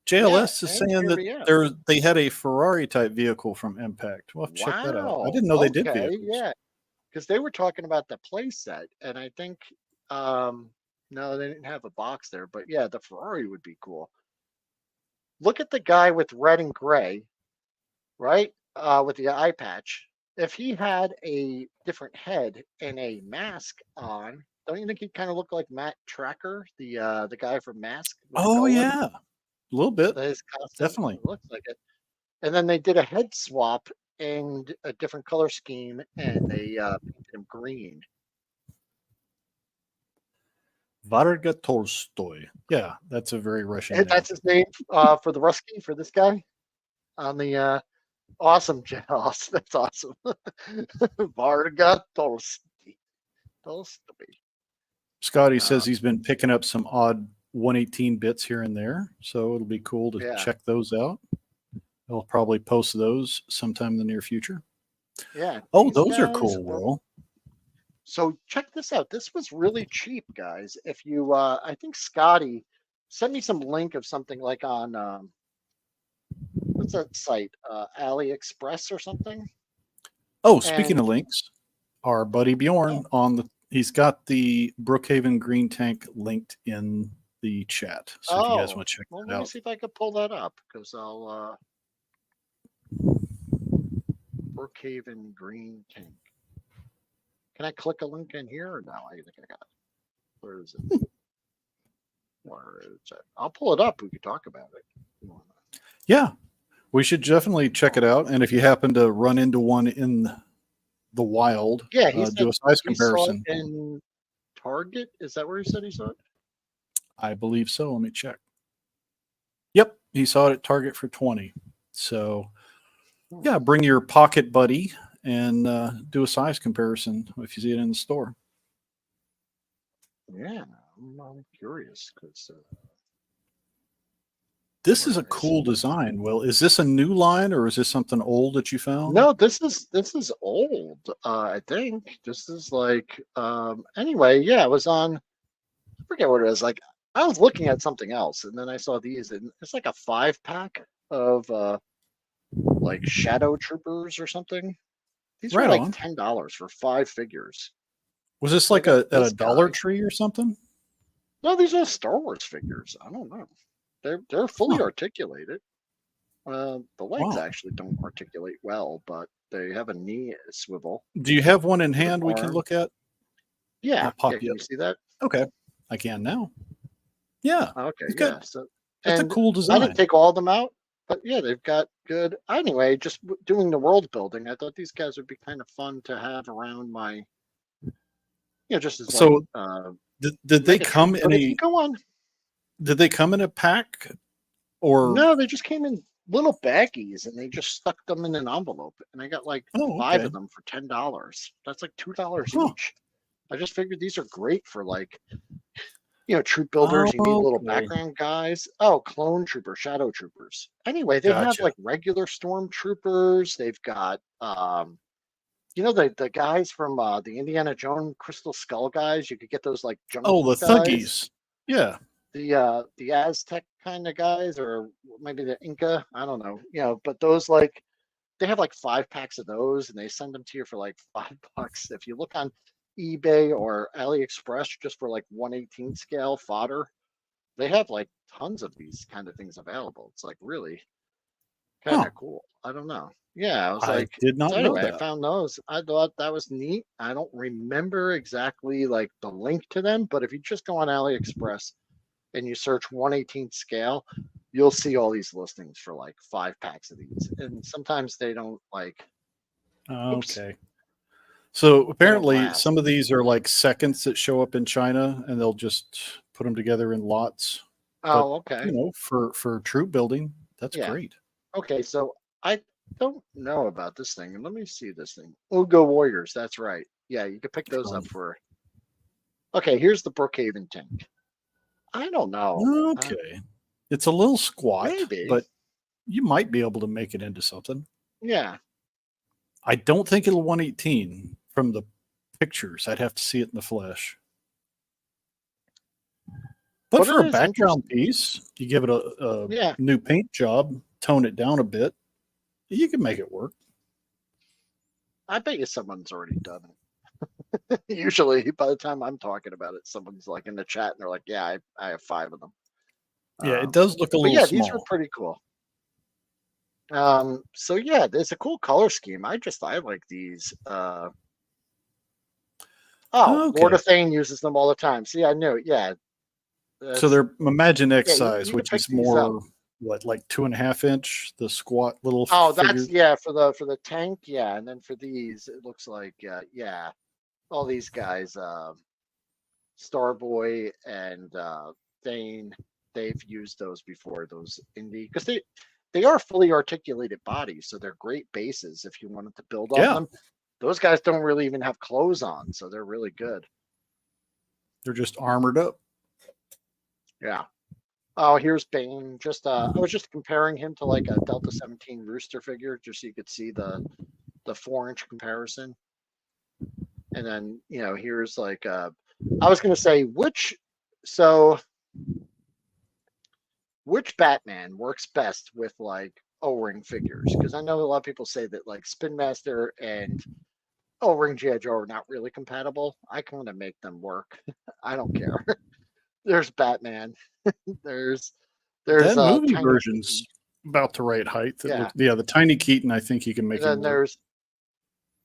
JLS is saying that they had a Ferrari type vehicle from Impact. We'll have to check that out. I didn't know they did vehicles. Yeah, because they were talking about the play set, and I think no, they didn't have a box there, but yeah, the Ferrari would be cool. Look at the guy with red and gray, right? With the eye patch. If he had a different head and a mask on, don't you think he'd kind of look like Matt Tracker, the guy from Mask? Oh yeah, a little bit. Definitely looks like it. And then they did a head swap and a different color scheme, and they painted him green. Varga Tolstoy. Yeah, that's a very Russian name. That's his name for the Rusky, for this guy on the awesome Jaws. That's awesome. Varga Tolstoy. Scotty says he's been picking up some odd 118 bits here and there, so it'll be cool to check those out. I'll probably post those sometime in the near future. Yeah. Oh, those are cool, Will. So check this out. This was really cheap, guys. If you, I think Scotty sent me some link of something like on, what's that site? AliExpress or something? Oh, speaking of links, our buddy Bjorn he's got the Brookhaven Green Tank linked in the chat. So if you guys want to check that out. Let me see if I can pull that up, because I'll, Brookhaven Green Tank. Can I click a link in here or no? I think I got it. Where is it? Where is it? I'll pull it up. We could talk about it. Yeah, we should definitely check it out. And if you happen to run into one in the wild, do a size comparison. In Target, is that where he said he saw it? I believe so. Let me check. Yep, he saw it at Target for 20. So, yeah, bring your pocket buddy and do a size comparison if you see it in the store. Yeah, I'm curious because this is a cool design. Will, is this a new line or is this something old that you found? No, this is old. I think this is like anyway. Yeah, it was on. I forget what it was. Like I was looking at something else, and then I saw these, and it's like a 5-pack of like Shadow Troopers or something. These were like $10 for 5 figures. Was this like at a Dollar Tree or something? No, these are Star Wars figures. I don't know. They're fully articulated. The legs actually don't articulate well, but they have a knee swivel. Do you have one in hand we can look at? Yeah. Can you see that? Okay, I can now. Yeah. Okay. Yeah. So it's a cool design. I didn't take all of them out. But yeah, they've got good. Anyway, just doing the world building, I thought these guys would be kind of fun to have around my. Just as so. Did they come in a? Go on. Did they come in a pack, or no? They just came in little baggies, and they just stuck them in an envelope, and I got like 5 of them for $10. That's like $2 each. I just figured these are great for like. Troop builders, you need little background guys. Oh, clone troopers, shadow troopers. Anyway, they have like regular stormtroopers. They've got, the guys from the Indiana Jones Crystal Skull guys. You could get those like jungle the Thuggies. Yeah. The Aztec kind of guys, or maybe the Inca. I don't know. But those like they have like 5 packs of those, and they send them to you for like $5. If you look on eBay or AliExpress, just for like 1/18 scale fodder, they have like tons of these kind of things available. It's like really kind of cool. I don't know. Yeah, I was I like, did not so know anyway, I that. found those. I thought that was neat. I don't remember exactly like the link to them, but if you just go on AliExpress and you search 1/18 scale, you'll see all these listings for like 5 packs of these. And sometimes they don't like, oops, Okay. So they don't apparently last. some of these are like seconds that show up in China, and they'll just put them together in lots. But Oh, okay. for troop building, that's Yeah. great. Okay, so I don't know about this thing. Let me see this thing. Ugo Warriors, that's right. Yeah, you can pick those up Fun. for. Okay, here's the Brookhaven tank. I don't know. Okay. It's a little squat, Maybe. but you might be able to make it into something. Yeah. I don't think it'll 118 from the pictures. I'd have to see it in the flesh. But for a background piece, you give it a new paint job, tone it down a bit, you can make it work. I bet you someone's already done it. Usually, by the time I'm talking about it, someone's like in the chat and they're like, "Yeah, I have 5 of them." Yeah, it does look a little small. These are pretty cool. So yeah, there's a cool color scheme. I like these. Lord of Thane uses them all the time. See, I knew it. Yeah. So they're Imagine X size, you which is more what, like 2.5 inch, the squat little. Oh, that's for the tank. Yeah, and then for these, it looks like all these guys, Starboy and Thane, they've used those before. Those indie, because they are fully articulated bodies, so they're great bases if you wanted to build on them. Those guys don't really even have clothes on, so they're really good. They're just armored up. Yeah. Oh, here's Bane. Just I was just comparing him to like a Delta 17 Rooster figure, just so you could see the 4-inch comparison. And then here's like I was gonna say which Batman works best with like O-ring figures, because I know a lot of people say that like Spin Master and O-ring G.I. Joe are not really compatible. I kind of make them work. I don't care. There's Batman. there's that movie version's about the right height. The Tiny Keaton, I think you can make. And then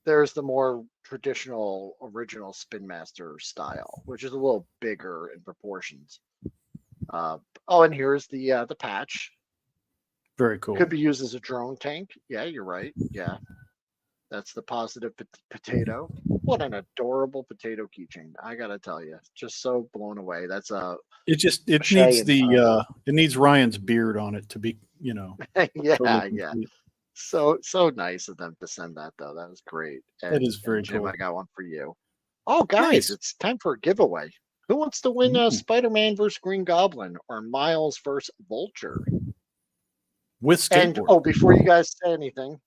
there's the more traditional original Spin Master style, which is a little bigger in proportions. And here's the patch. Very cool. Could be used as a drone tank. Yeah, you're right. Yeah. That's the positive potato. What an adorable potato keychain! I gotta tell you, just so blown away. That's it needs Ryan's beard on it to be, yeah. So nice of them to send that though. That was great. That is very Jim, cool. I got one for you. Oh, guys, It's time for a giveaway. Who wants to win Spider-Man versus Green Goblin or Miles versus Vulture? With skateboard. And before you guys say anything.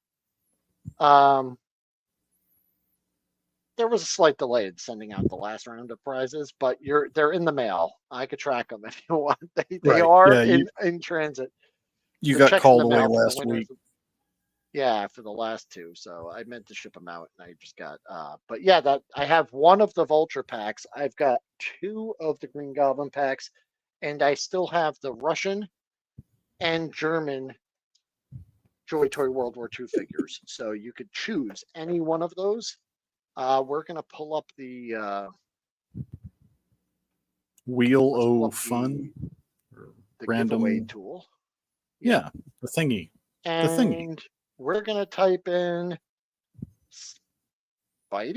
There was a slight delay in sending out the last round of prizes, but they're in the mail. I could track them if you want. They are in transit. You got called away last week. Yeah, for the last 2. So I meant to ship them out, and I just got. But yeah, that I have one of the Vulture packs. I've got 2 of the Green Goblin packs, and I still have the Russian and German Joy Toy World War II figures. So you could choose any one of those. We're going to pull up the Wheel o' Fun. The random giveaway tool. Yeah, the thingy. And we're going to type in Spidey.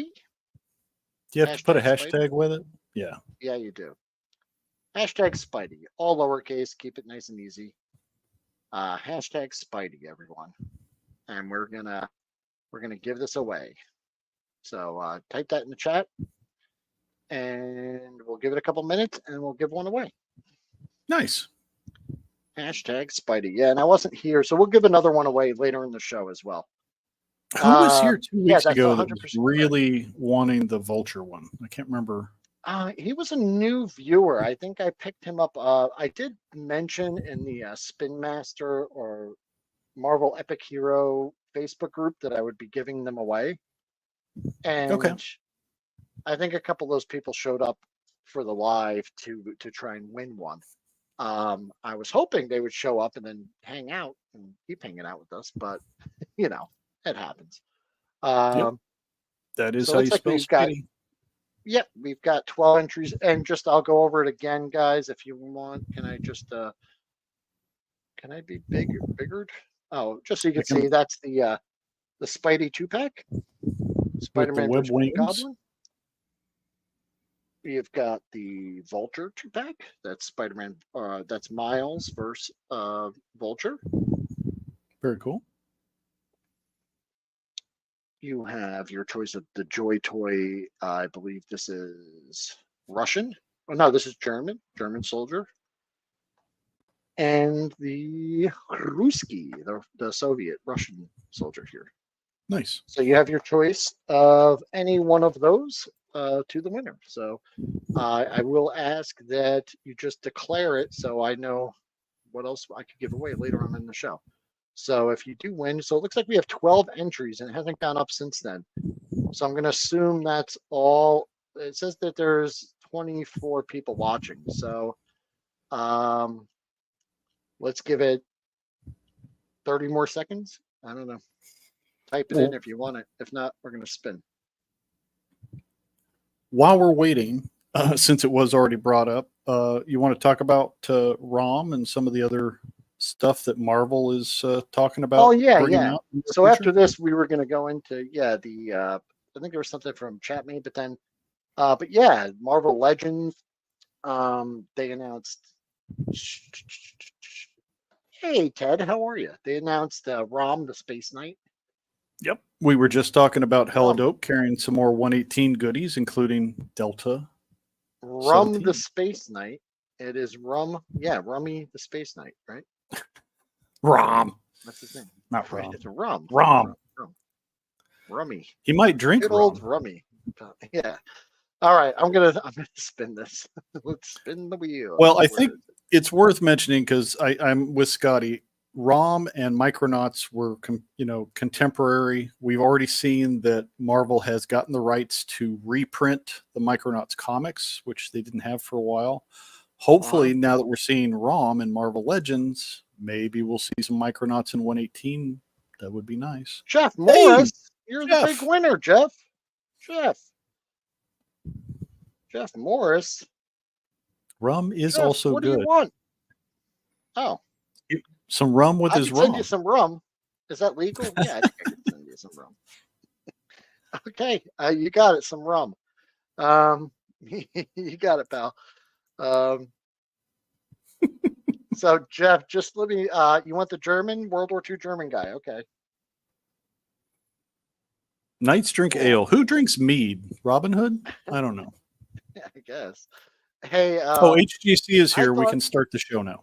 Do you have to put a hashtag with it? Yeah. Yeah, you do. Hashtag Spidey. All lowercase. Keep it nice and easy. Hashtag Spidey, everyone. And we're gonna give this away. So type that in the chat, and we'll give it a couple minutes, and we'll give one away. Nice. Hashtag Spidey. Yeah, and I wasn't here, so we'll give another one away later in the show as well. Who was here 2 weeks ago that was really wanting the Vulture one? I can't remember. He was a new viewer. I think I picked him up. I did mention in the Spin Master or Marvel Epic Hero Facebook group that I would be giving them away. And Okay. I think a couple of those people showed up for the live to try and win one. I was hoping they would show up and then hang out and keep hanging out with us, but you know, it happens. Yep. That is so how it's you like spell we've got, Speedy. yep, we've got 12 entries, and just I'll go over it again, guys, if you want. Can I just can I be bigger? Oh, just so you can see, that's the Spidey 2-pack, Spider-Man web vs. Green wings. Goblin. We've got the Vulture 2-pack. That's Spider-Man. That's Miles versus Vulture. Very cool. You have your choice of the Joy Toy. I believe this is Russian. Oh no, this is German soldier. And the Ruski, the Soviet Russian soldier here. Nice. So you have your choice of any one of those to the winner. So I will ask that you just declare it so I know what else I could give away later on in the show. So if you do win, so it looks like we have 12 entries and it hasn't gone up since then. So I'm going to assume that's all. It says that there's 24 people watching. So let's give it 30 more seconds. I don't know. Type it in if you want it. If not, we're going to spin. While we're waiting, since it was already brought up, you want to talk about ROM and some of the other stuff that Marvel is talking about? Oh, yeah. So after this, we were going to go into, I think there was something from Chatmate, but then, but yeah, Marvel Legends, they announced, hey, Ted, how are you? They announced ROM, the Space Knight. Yep. We were just talking about Hella Dope carrying some more 118 goodies, including Delta. Rum 17. The Space Knight. It is Rummy the Space Knight, right? Rom. What's his name? Not Rom. It's a Rum. Rummy. He might drink good old Rummy. Yeah. All right. I'm gonna spin this. Let's spin the wheel. Well, I think it's worth mentioning because I'm with Scotty. ROM and Micronauts were, contemporary. We've already seen that Marvel has gotten the rights to reprint the Micronauts comics, which they didn't have for a while. Hopefully, now that we're seeing ROM and Marvel Legends, maybe we'll see some Micronauts in 118. That would be nice. Jeff Morris, you're the big winner, Jeff. Jeff Morris. Rum is also what good. What do you want? Oh. Some rum with his rum. Send you some rum. Is that legal? Yeah, I think I can send you some rum. Okay, you got it. Some rum. You got it, pal. So Jeff, just let me. You want the German World War II German guy? Okay. Knights drink ale. Who drinks mead? Robin Hood? I don't know. Yeah, I guess. Hey. HGC is here. We can start the show now.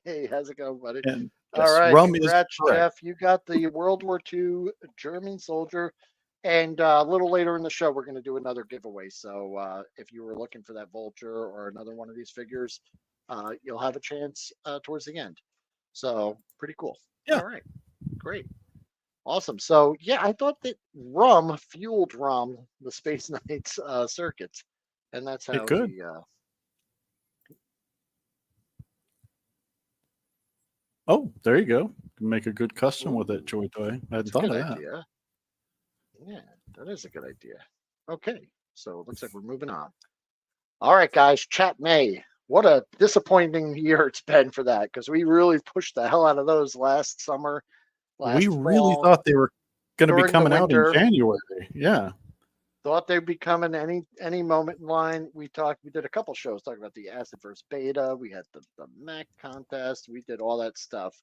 Hey, how's it going, buddy? And, all right, congrats, Jeff. You got the World War II German soldier, and a little later in the show, we're going to do another giveaway. So if you were looking for that Vulture or another one of these figures, you'll have a chance towards the end. So pretty cool. Yeah. All right, great, awesome. So yeah, I thought that rum fueled ROM, the Space Knights circuits, and that's how it could. Oh, there you go. Make a good custom with it, Joy Toy. I hadn't thought of that. Idea. Yeah, that is a good idea. Okay, so it looks like we're moving on. All right, guys, Chatmate. What a disappointing year it's been for that, because we really pushed the hell out of those last summer. We really thought they were going to be coming out in January. Yeah. Thought they'd be coming any moment in line. We did a couple shows talking about the Acid versus Beta. We had the Mac contest. We did all that stuff.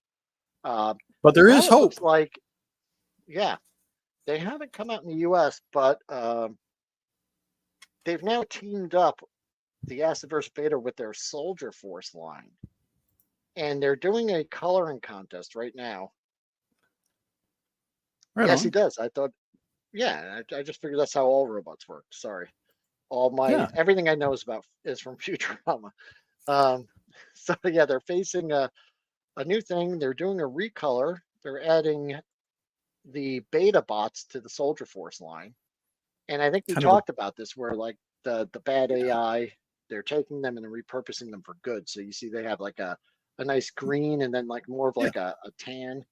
But there is hope. They haven't come out in the U.S., but they've now teamed up the Acid versus Beta with their Soldier Force line, and they're doing a coloring contest right now. Yes, he does. I thought. Yeah, I just figured that's how all robots work. Sorry, everything I know is from Futurama. So yeah, they're facing a new thing. They're doing a recolor. they're adding the beta bots to the Soldier Force line. And I think we talked about this where like the bad AI, they're taking them and repurposing them for good. So you see they have like a nice green and then like more of like a tan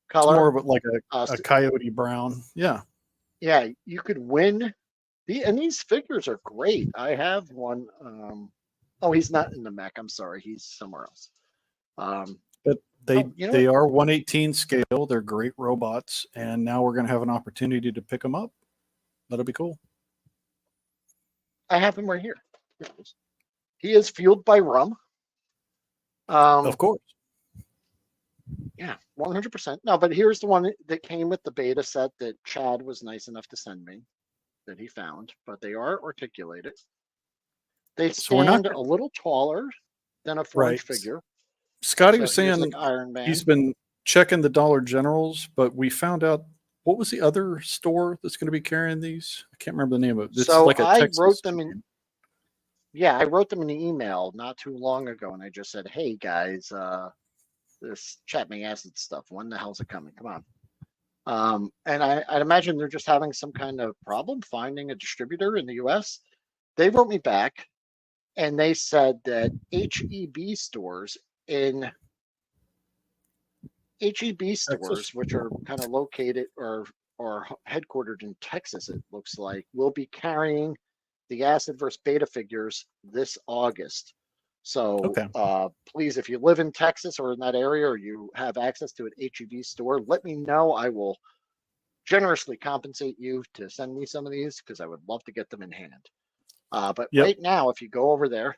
color. It's more of like a coyote brown. Yeah. Yeah, you could win. And these figures are great. I have one. Oh, he's not in the mech. I'm sorry. He's somewhere else. But they are 1/18 scale. They're great robots. And now we're going to have an opportunity to pick them up. That'll be cool. I have him right here. He is fueled by rum. Of course. Yeah, 100%. No, but here's the one that came with the beta set that Chad was nice enough to send me, that he found. But they are articulated. They stand a little taller than a 4-inch figure. Scotty was saying like Iron Man. He's been checking the Dollar Generals, but we found out, what was the other store that's going to be carrying these? I can't remember the name of it. It's so like I wrote them in. Yeah, I wrote them in an email not too long ago, and I just said, "Hey guys, this Chatmay Acid stuff. When the hell's it coming? Come on." And I'd imagine they're just having some kind of problem finding a distributor in the U.S. They wrote me back, and they said that HEB stores, which are kind of located or headquartered in Texas, it looks like, will be carrying the Acid vs. Beta figures this August. So please, if you live in Texas or in that area, or you have access to an HEB store, let me know. I will generously compensate you to send me some of these because I would love to get them in hand. But right now, if you go over there,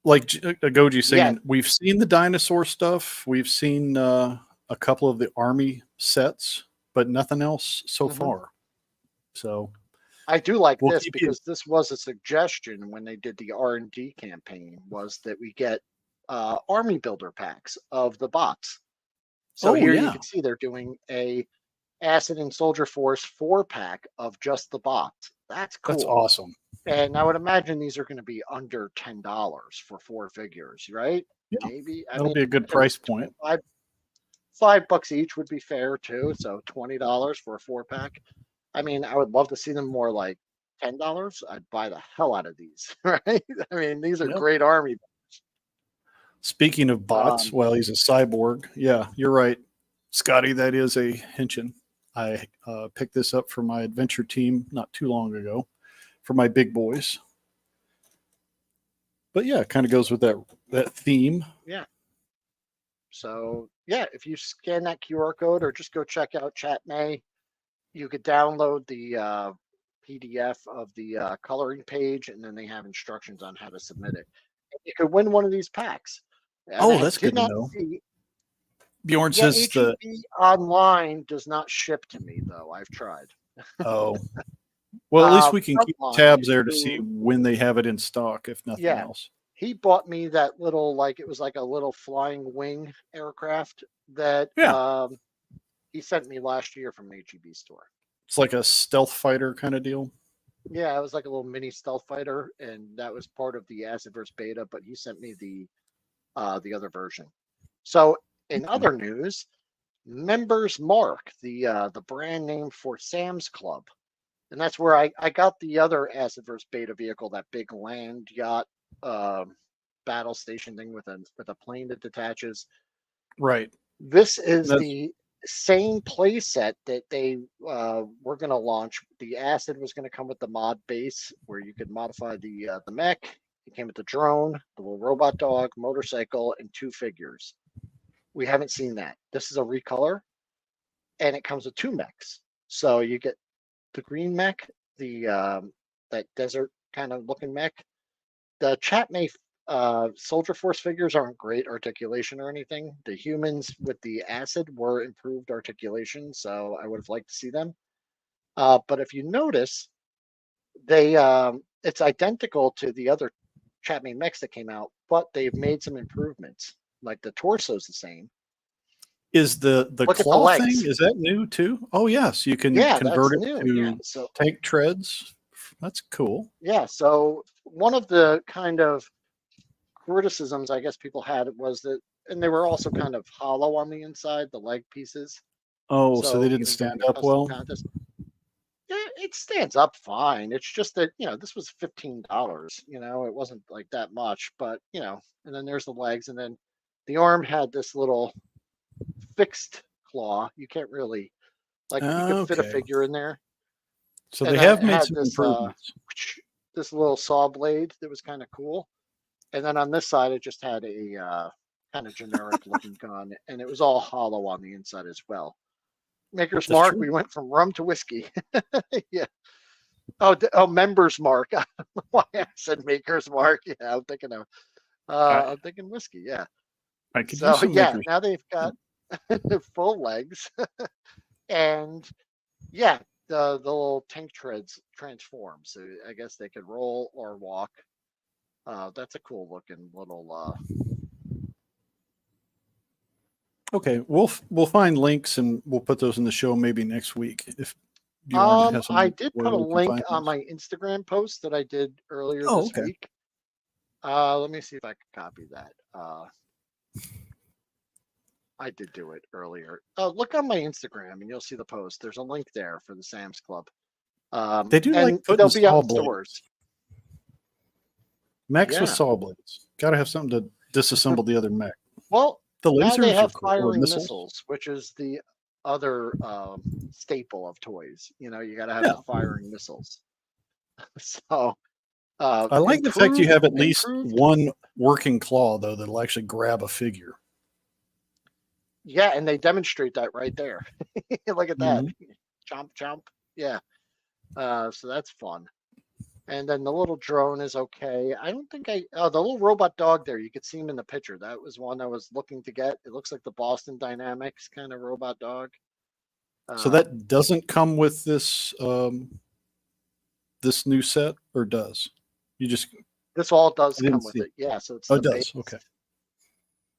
like Goji saying, we've seen the dinosaur stuff. We've seen a couple of the army sets, but nothing else so far. So I do like this because this was a suggestion when they did the R&D campaign, was that we get army builder packs of the bots. So here you can see they're doing a Acid and Soldier Force 4-pack of just the bots. That's cool. That's awesome. And I would imagine these are going to be under $10 for 4 figures, right? Yeah. Maybe. That'll be a good price point. $5 each would be fair too. So $20 for a 4-pack. I mean, I would love to see them more like $10. I'd buy the hell out of these, right? I mean, these are great army. Speaking of bots, well, he's a cyborg. Yeah, you're right, Scotty. That is a Henshin. I picked this up for my adventure team not too long ago for my big boys. But yeah, it kind of goes with that theme. Yeah. So yeah, if you scan that QR code or just go check out Chatmay, you could download the PDF of the coloring page, and then they have instructions on how to submit it. You could win one of these packs. And that's good to know. Bjorn says the online does not ship to me though. I've tried. Oh, well, at least we can keep tabs there to see when they have it in stock, if nothing else. He bought me that little, like, it was like a little flying wing aircraft that he sent me last year from an HEB store. It's like a stealth fighter kind of deal. Yeah, it was like a little mini stealth fighter, and that was part of the Acid vs. Beta, but he sent me the other version. So in other news, Members Mark, the brand name for Sam's Club. And that's where I got the other Acid vs. Beta vehicle, that big land yacht battle station thing with a plane that detaches. Right. This is the same play set that they were going to launch. The Acid was going to come with the mod base where you could modify the mech. It came with the drone, the little robot dog, motorcycle, and 2 figures. We haven't seen that. This is a recolor, and it comes with 2 mechs. So you get the green mech, the that desert kind of looking mech. The Chatmay Soldier Force figures aren't great articulation or anything. The humans with the Acid were improved articulation, so I would have liked to see them. But if you notice, they it's identical to the other Chatmay mechs that came out, but they've made some improvements. Like the torso's the same. Is the claw thing, is that new too? Oh yes, you can convert it to tank treads. That's cool. Yeah, so one of the kind of criticisms I guess people had was that and they were also kind of hollow on the inside, the leg pieces. Oh, so they didn't stand up well? Contest, yeah, it stands up fine. It's just that, this was $15. It wasn't like that much, but, and then there's the legs. And then the arm had this little fixed claw. You can't really, you could fit a figure in there. So they have made some improvements. This little saw blade that was kind of cool. And then on this side, it just had a kind of generic looking gun, and it was all hollow on the inside as well. Maker's Mark, we went from rum to whiskey. Yeah. Oh, Members Mark. I don't know why I said Maker's Mark. Yeah, I'm thinking whiskey. Yeah. I could use some Makers. Now they've got full legs, and yeah, the little tank treads transform. So I guess they could roll or walk. That's a cool looking little. Okay, we'll find links and we'll put those in the show maybe next week. If you want to have I did put a link on my Instagram post that I did earlier this week. Let me see if I can copy that. I did do it earlier. Look on my Instagram and you'll see the post. There's a link there for the Sam's Club. They do like putting they'll be out in stores. Mechs with saw blades. Got to have something to disassemble the other mech. Well, the lasers, now they have firing missiles, which is the other staple of toys. You got to have the firing missiles. So I like the fact you have at least one working claw, though, that'll actually grab a figure. Yeah, and they demonstrate that right there. Look at that. Chomp, chomp. Yeah. So that's fun. And then the little drone is okay. I don't think the little robot dog there, you could see him in the picture. That was one I was looking to get. It looks like the Boston Dynamics kind of robot dog. So that doesn't come with this this new set, or does? This all does come with it. Yeah, so it's it does. Okay.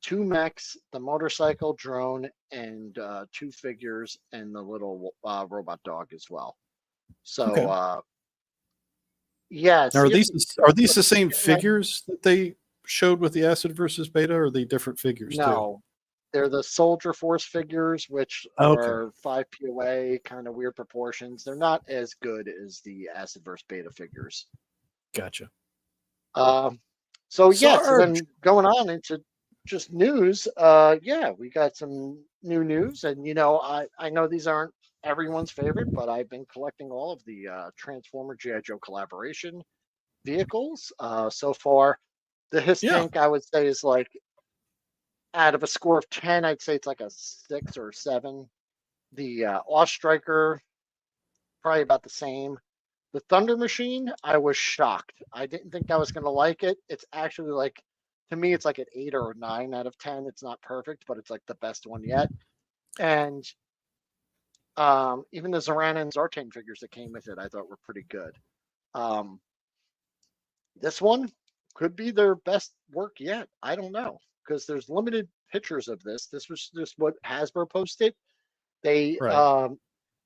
2 mechs, the motorcycle, drone, and 2 figures, and the little robot dog as well. So yeah. Now, are these the same figures that they showed with the Acid versus Beta, or are they different figures? No, they're the Soldier Force figures, which are 5 POA, kind of weird proportions. They're not as good as the Acid versus Beta figures. Gotcha. So then going on into just news, we got some new news, and I know these aren't everyone's favorite, but I've been collecting all of the Transformer G.I. Joe collaboration vehicles so far. The Hiss Tank, I would say, is like, out of a score of 10, I'd say it's like a 6 or 7. The Ostriker, probably about the same. The Thunder Machine, I was shocked. I didn't think I was going to like it. It's actually like, to me, it's like an 8 or a 9 out of 10. It's not perfect, but it's like the best one yet. And even the Zorana and Zartane figures that came with it, I thought were pretty good. This one could be their best work yet. I don't know, because there's limited pictures of this. This was just what Hasbro posted. They,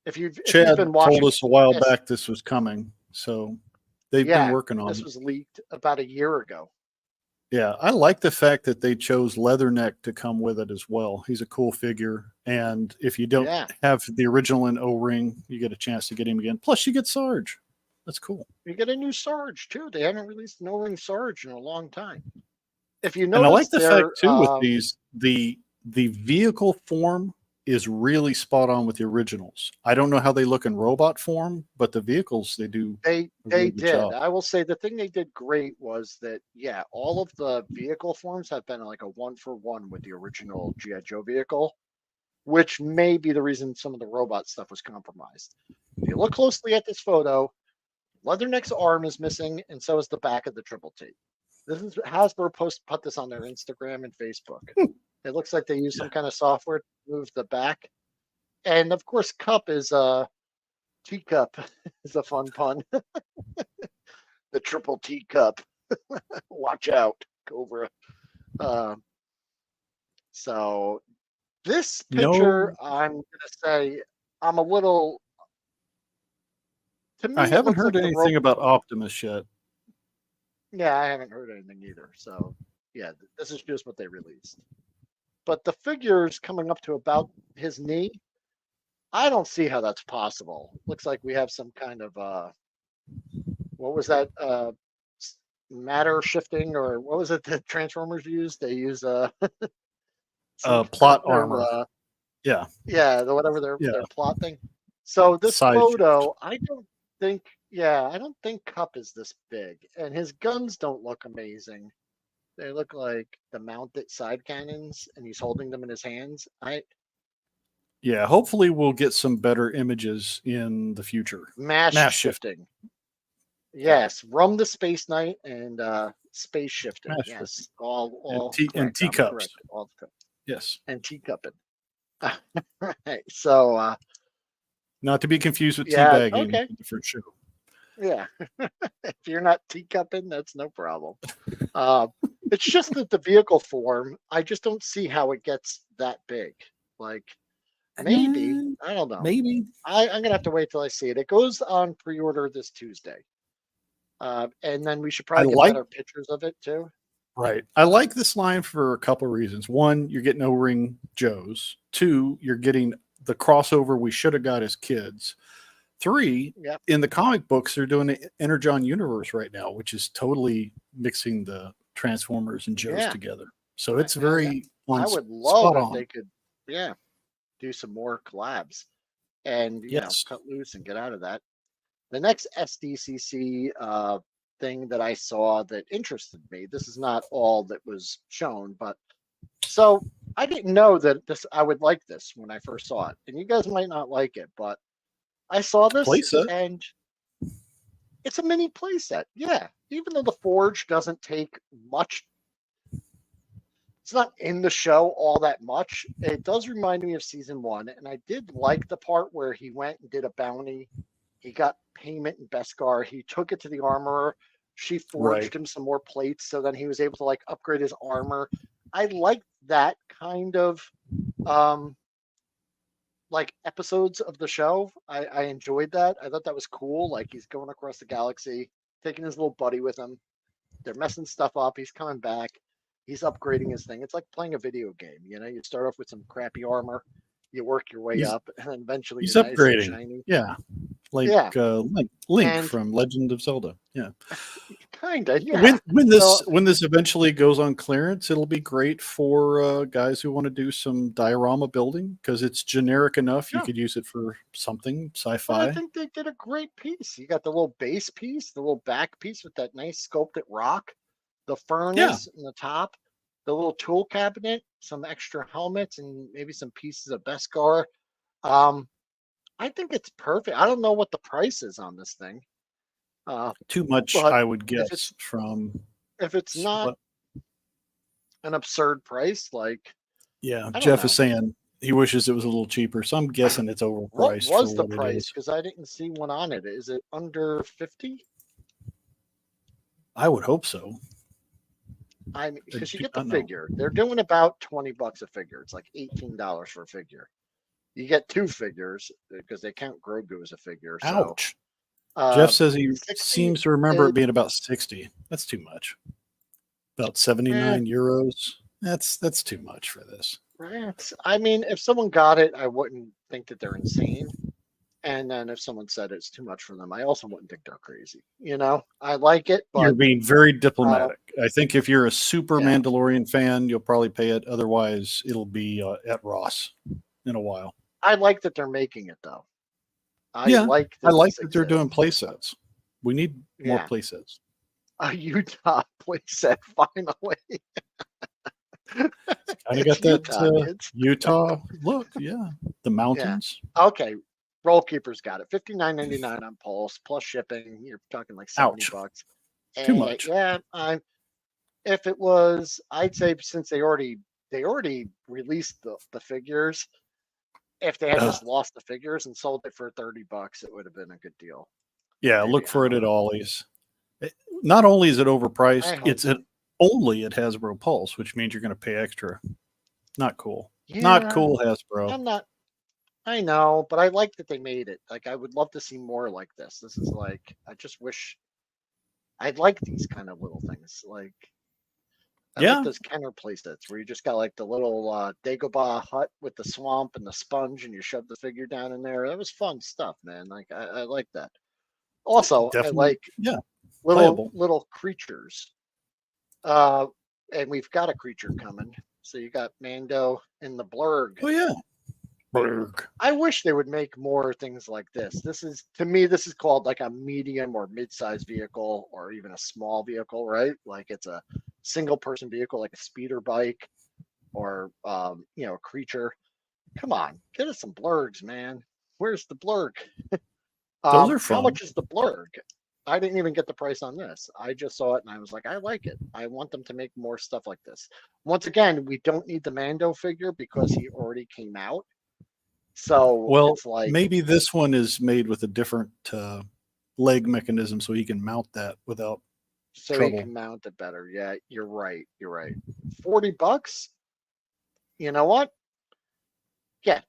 if you've been watching, told us a while back this was coming, so they've been working on it. This was leaked about a year ago. Yeah, I like the fact that they chose Leatherneck to come with it as well. He's a cool figure, and if you don't have the original in O-Ring, you get a chance to get him again. Plus, you get Sarge. That's cool. You get a new Sarge too. They haven't released an O-Ring Sarge in a long time. If you know, and I like the fact too with these, the vehicle form is really spot on with the originals. I don't know how they look in robot form, but the vehicles they do. They did. Job. I will say the thing they did great was that, all of the vehicle forms have been like a 1-for-1 with the original G.I. Joe vehicle, which may be the reason some of the robot stuff was compromised. If you look closely at this photo, Leatherneck's arm is missing, and so is the back of the Triple T. This is Hasbro put this on their Instagram and Facebook. It looks like they use some kind of software to move the back. And of course, Cup is teacup is a fun pun. The Triple T Cup. Watch out, Cobra. So this picture, I'm going to say, I'm a little. To me, I haven't heard anything about Optimus yet. Yeah, I haven't heard anything either. So, this is just what they released. but the figure's coming up to about his knee. I don't see how that's possible. Looks like we have some kind of what was that? Matter shifting, or what was it that Transformers used? They use plot armor. Yeah. Yeah, whatever their plot thing. So this photo, I don't think Kup is this big, and his guns don't look amazing. They look like the mounted side cannons, and he's holding them in his hands. Yeah, hopefully we'll get some better images in the future. Mass shifting. Yes, Rum the Space Knight and space shifting. Mass yes, shifting. all and teacups. All yes, and teacupping. Right. So not to be confused with teabagging. Okay. For sure. Yeah. If you're not teacupping, that's no problem. It's just that the vehicle form, I just don't see how it gets that big. Like maybe, I don't know. Maybe. I'm gonna have to wait till I see it. It goes on pre-order this Tuesday. And then we should probably get better pictures of it too. Right. I like this line for a couple of reasons. One, you're getting O-ring Joes. Two, you're getting the crossover we should have got as kids. Three, in the comic books, they're doing the Energon universe right now, which is totally mixing the Transformers and Joes together. So it's very I would love if they could, do some more collabs and you know, cut loose and get out of that. The next SDCC thing that I saw that interested me. This is not all that was shown, but so I didn't know that I would like this when I first saw it, and you guys might not like it, but I saw this and it's a mini playset. Yeah, even though the Forge doesn't take much, it's not in the show all that much. It does remind me of season 1, and I did like the part where he went and did a bounty. He got payment in Beskar. He took it to the armorer. She forged him some more plates, so then he was able to like upgrade his armor. I like that kind of like episodes of the show. I enjoyed that. I thought that was cool. Like he's going across the galaxy, taking his little buddy with him. They're messing stuff up. He's coming back. He's upgrading his thing. It's like playing a video game. You know, you start off with some crappy armor, you work your way up, and then eventually he's you're upgrading. nice and shiny. Yeah. Like Link from Legend of Zelda. Yeah. Kinda. Yeah. When this eventually goes on clearance, it'll be great for guys who want to do some diorama building because it's generic enough. You could use it for something sci-fi. I think they did a great piece. You got the little base piece, the little back piece with that nice sculpted rock, the furnace in the top, the little tool cabinet, some extra helmets, and maybe some pieces of Beskar. I think it's perfect. I don't know what the price is on this thing. Too much, I would guess. If it's not an absurd price, like Jeff is saying he wishes it was a little cheaper, so I'm guessing it's overpriced. What was the price? Because I didn't see one on it. Is it under 50? I would hope so. I mean, because you get the figure. They're doing about $20 a figure. It's like $18 for a figure. You get 2 figures because they count Grogu as a figure. Ouch. So, Jeff says he seems to remember it being about 60. That's too much. About 79 euros. That's too much for this. I mean, if someone got it, I wouldn't think that they're insane. And then if someone said it's too much for them, I also wouldn't think they're crazy. You know, I like it, but you're being very diplomatic. I think if you're a super Mandalorian fan, you'll probably pay it. Otherwise, it'll be at Ross in a while. I like that they're making it though. I like that they're doing play sets. We need more play sets. A Utah play set finally. Kind of got that Utah look. Yeah, the mountains. Yeah. Okay, Roll Keepers got it. $59.99 on Pulse plus shipping. You're talking like $70. Too much. Yeah, if it was, I'd say since they already released the figures. If they had just lost the figures and sold it for $30, it would have been a good deal. Yeah, maybe. Look for it at Ollie's. Not only is it overpriced, it's only at Hasbro Pulse, which means you're going to pay extra. Not cool. Not cool, Hasbro. I know, but I like that they made it. Like, I would love to see more like this. This is like, I just wish I'd like these kind of little things. Like, I like those Kenner playsets where you just got like the little Dagobah hut with the swamp and the sponge, and you shove the figure down in there. That was fun stuff, man. Like I like that. Also, Definitely, I like little creatures. And we've got a creature coming. So you got Mando and the Blurg. Oh yeah. Blurg. I wish they would make more things like this. This is, to me, this is called like a medium or mid-sized vehicle, or even a small vehicle, right? Like it's a single person vehicle, like a speeder bike, or a creature. Come on, get us some Blurgs, man. Where's the Blurg? Those are fun. How much is the Blurg? I didn't even get the price on this. I just saw it and I was like, I like it. I want them to make more stuff like this. Once again, we don't need the Mando figure because he already came out. So it's like, maybe this one is made with a different leg mechanism, so he can mount that without trouble. He can mount it better. Yeah, you're right. $40. You know what? Yeah,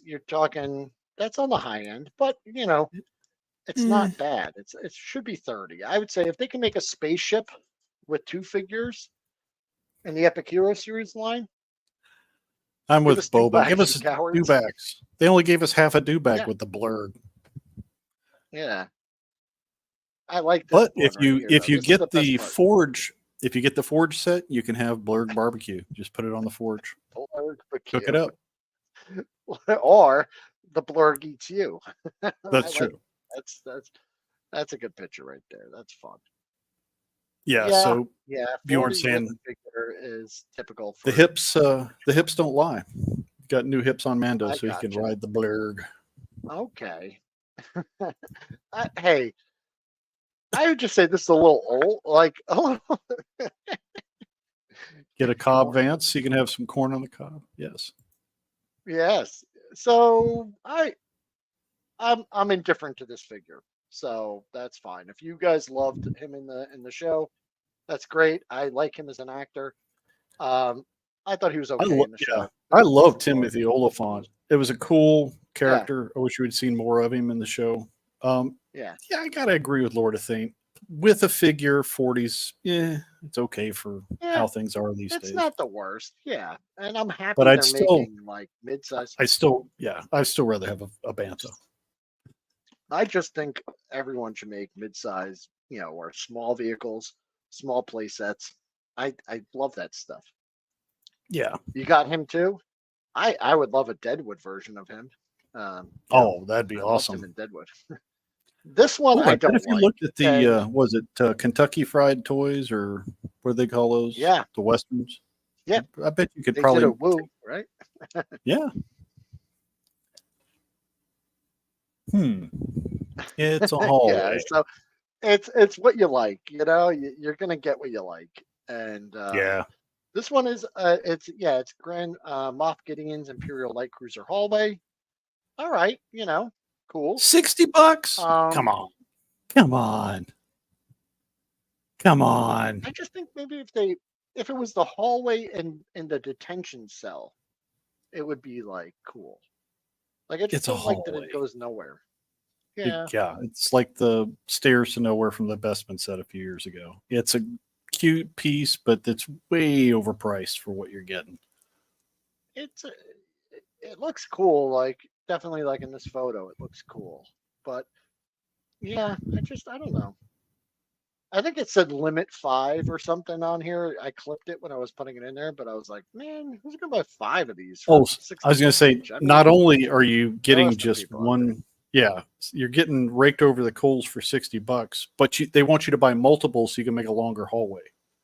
you're talking. That's on the high end, but it's not bad. It should be 30. I would say if they can make a spaceship with 2 figures in the Epic Hero series line. I'm with Boba. Give us dewbacks. They only gave us half a dewback with the Blurg. Yeah. I like that. But if you get the forge, if you get the forge set, you can have Blurg barbecue. Just put it on the forge. Cook it up. Or the Blurg eats you. That's true. That's a good picture right there. That's fun. Yeah. So Bjorn's saying is typical. The hips don't lie. Got new hips on Mando, so he can ride the Blurg. Okay. Hey, I would just say this is a little old. Like, get a Cobb Vance, so you can have some corn on the cob. Yes. Yes. So I'm indifferent to this figure, so that's fine. If you guys loved him in the show, that's great. I like him as an actor. I thought he was okay in the show. I love Timothy Olyphant. It was a cool character. I wish we'd seen more of him in the show. I gotta agree with Lord of Thane. With a figure, 40s, it's okay for how things are these days. It's not the worst, and I'm happy. But they're making like mid-size. I'd still rather have a Bantha. I just think everyone should make mid-size, or small vehicles, small play sets. I love that stuff. Yeah. You got him too? I would love a Deadwood version of him. That'd be awesome. Him in Deadwood. This one I don't. If you looked at the was it Kentucky Fried Toys, or what do they call those? Yeah. The Westerns. Yeah. I bet you could probably did a woo, right? Yeah. It's a hallway. So it's what you like, you're gonna get what you like. And this one is it's Grand Moff Gideon's Imperial Light Cruiser hallway. All right, cool. $60. Come on. I just think maybe if it was the hallway and in the detention cell, it would be like cool. Like I just don't like that it goes nowhere. Yeah. It's like the stairs to nowhere from the Bestman set a few years ago. It's a cute piece, but it's way overpriced for what you're getting. It looks cool, like definitely like in this photo, it looks cool. But I don't know. I think it said limit 5 or something on here. I clipped it when I was putting it in there, but I was like, man, who's gonna buy 5 of these? I was gonna say, not only are you getting just one. Yeah, you're getting raked over the coals for $60, but they want you to buy multiple so you can make a longer hallway.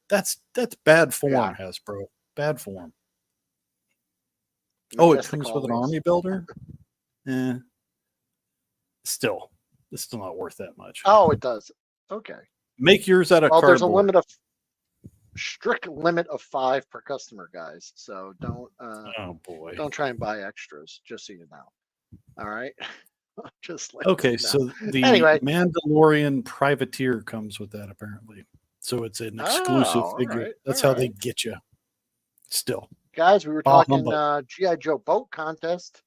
That's bad form, Hasbro. Bad form. It comes with an army builder? Still, it's still not worth that much. Oh, it does. Okay. Make yours out of cardboard. There's a strict limit of 5 per customer, guys. So don't don't try and buy extras, just so you know. All right. Just like so the Mandalorian Privateer comes with that apparently, so it's an exclusive figure. Right. That's how they get you. Still, guys, we were talking GI Joe boat contest.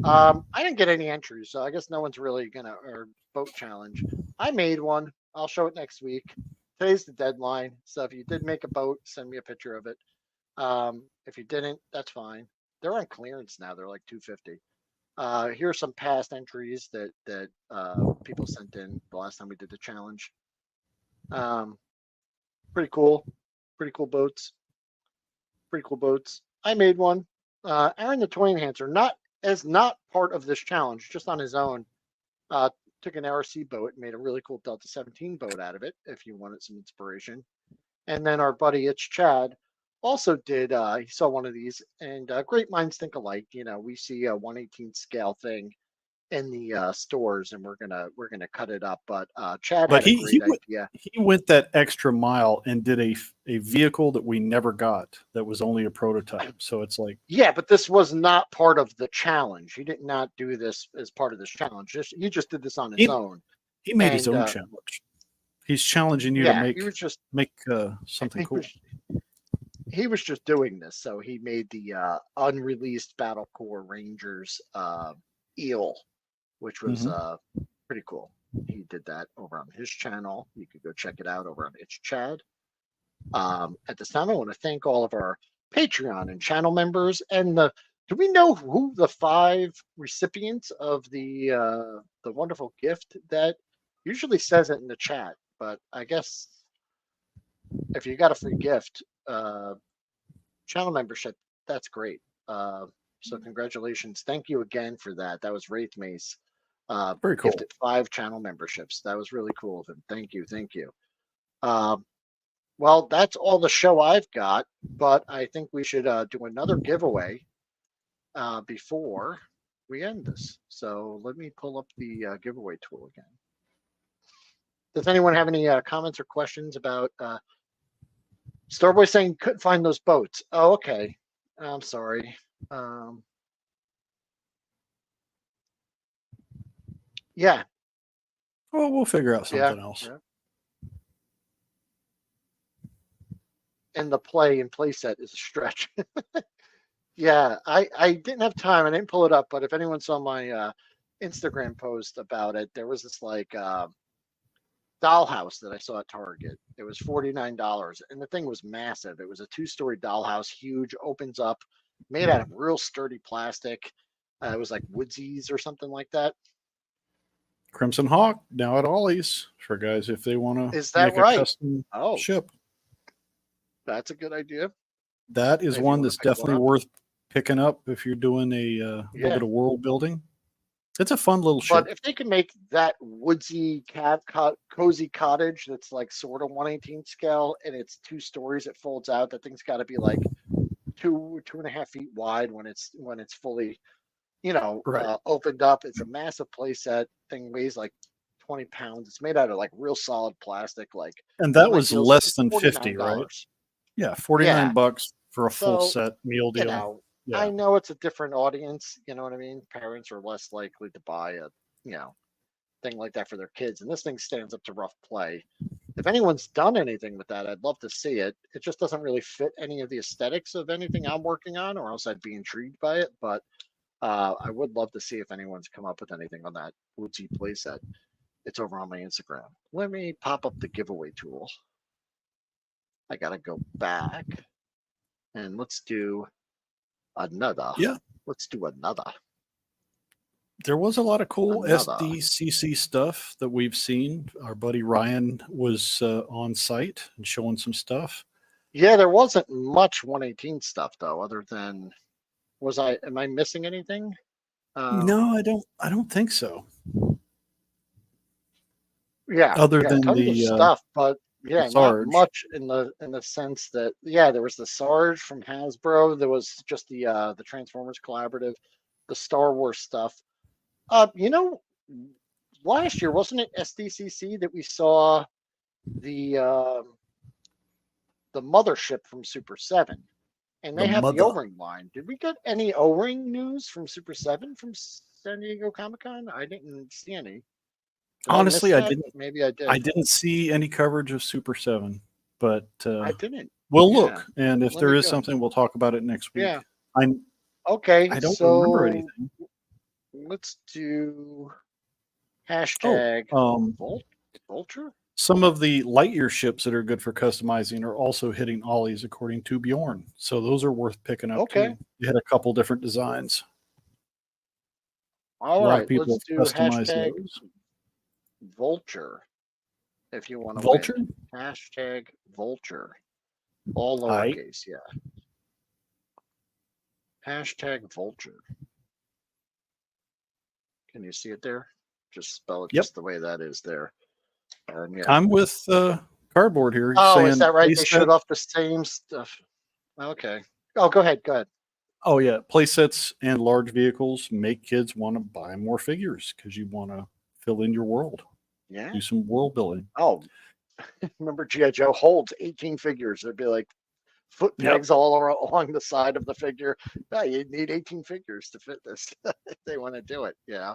I didn't get any entries, so I guess no one's really or boat challenge. I made one. I'll show it next week. today's the deadline. So if you did make a boat, send me a picture of it. If you didn't, that's fine. They're on clearance now. They're like $250. Here are some past entries that people sent in the last time we did the challenge. Pretty cool. Pretty cool boats. Pretty cool boats. I made one. Aaron the Toy Enhancer, not part of this challenge, just on his own. Took an RC boat and made a really cool Delta 17 boat out of it, if you wanted some inspiration. And then our buddy Itch Chad also did. He saw one of these, and great minds think alike. You know, we see a 1/18 scale thing in the stores, and we're gonna cut it up. But Chad had a great idea. He went that extra mile and did a vehicle that we never got. That was only a prototype. So it's like, yeah, but this was not part of the challenge. He did not do this as part of this challenge. He just did this on his own. He made his own challenge. He's challenging you to make something cool. He was just doing this. So he made the unreleased Battle Corps Rangers eel, which was pretty cool. He did that over on his channel. You could go check it out over on Itch Chad. At this time, I want to thank all of our Patreon and channel members. And do we know who the 5 recipients of the wonderful gift that usually says it in the chat? But I guess if you got a free gift, channel membership, that's great. So congratulations. Thank you again for that. That was Wraith Mace. Very cool. Gifted 5 channel memberships. That was really cool of him. Thank you. Well, that's all the show I've got, but I think we should do another giveaway before we end this. So let me pull up the giveaway tool again. Does anyone have any comments or questions about Starboy saying couldn't find those boats? Oh, okay. I'm sorry. Yeah. Well, we'll figure out something else. Yeah. And the play set is a stretch. Yeah, I didn't have time. I didn't pull it up, but if anyone saw my Instagram post about it, there was this like dollhouse that I saw at Target. It was $49, and the thing was massive. It was a 2-story dollhouse, huge, opens up, made out of real sturdy plastic. It was like Woodsies or something like that. Crimson Hawk now at Ollie's for guys if they want to. Is that make right? A custom ship. That's a good idea. That is one that's definitely worth picking up if you're doing a little bit of world building. It's a fun little ship. But if they can make that woodsy cozy cottage that's like sort of 1/18 scale and it's 2 stories, it folds out. That thing's got to be like 2.5 feet wide when it's fully, opened up. It's a massive playset. Thing weighs like 20 pounds. It's made out of like real solid plastic. And that was less than $50, right? Yeah, $49 for a full set meal deal. I know it's a different audience. You know what I mean? Parents are less likely to buy a thing like that for their kids, and this thing stands up to rough play. If anyone's done anything with that, I'd love to see it. It just doesn't really fit any of the aesthetics of anything I'm working on, or else I'd be intrigued by it. But I would love to see if anyone's come up with anything on that woodsy playset. It's over on my Instagram. Let me pop up the giveaway tool. I gotta go back, and let's do another. Yeah. Let's do another. There was a lot of cool SDCC stuff that we've seen. Our buddy Ryan was on site and showing some stuff. Yeah, there wasn't much 1/18 stuff though, other than am I missing anything? No, I don't think so. Yeah. Other than the stuff, but yeah, Sarge. Not much in the sense that there was the Sarge from Hasbro. There was just the Transformers Collaborative, the Star Wars stuff. Last year wasn't it SDCC that we saw the mothership from Super 7, and they have the O-ring line. Did we get any O-ring news from Super 7 from San Diego Comic-Con? I didn't see any. Honestly, I didn't. Maybe I did. I didn't see any coverage of Super 7, but I didn't. We'll look, and if there is something, we'll talk about it next week. Yeah. Okay. I don't remember anything. Let's do hashtag Vulture. Some of the Lightyear ships that are good for customizing are also hitting ollies, according to Bjorn. So those are worth picking up too. They had a couple different designs. All a lot right, of people let's do customize hashtag those. Vulture if you want to Vulture? win. Hashtag Vulture. All lowercase, yeah. Hashtag Vulture. Can you see it there? Just spell it just the way that is there. Yeah. I'm with Cardboard here. Oh, is that right? They showed off the same stuff. Okay. Oh, go ahead. Go ahead. Oh, yeah. Play sets and large vehicles make kids want to buy more figures because you want to fill in your world. Yeah. Do some world building. Oh, remember G.I. Joe holds 18 figures. It'd be like foot pegs all along the side of the figure. Yeah, you need 18 figures to fit this if they want to do it. Yeah.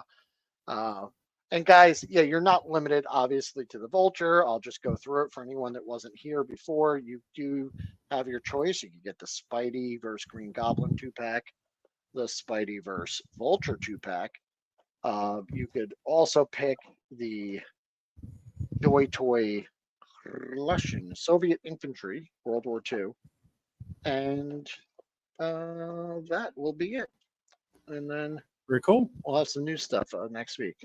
And guys, yeah, you're not limited, obviously, to the Vulture. I'll just go through it for anyone that wasn't here before. You do have your choice. You can get the Spidey versus Green Goblin 2-pack, the Spidey versus Vulture 2-pack. You could also pick the Joy Toy Russian Soviet Infantry, World War II. And that will be it. And then very cool. We'll have some new stuff next week.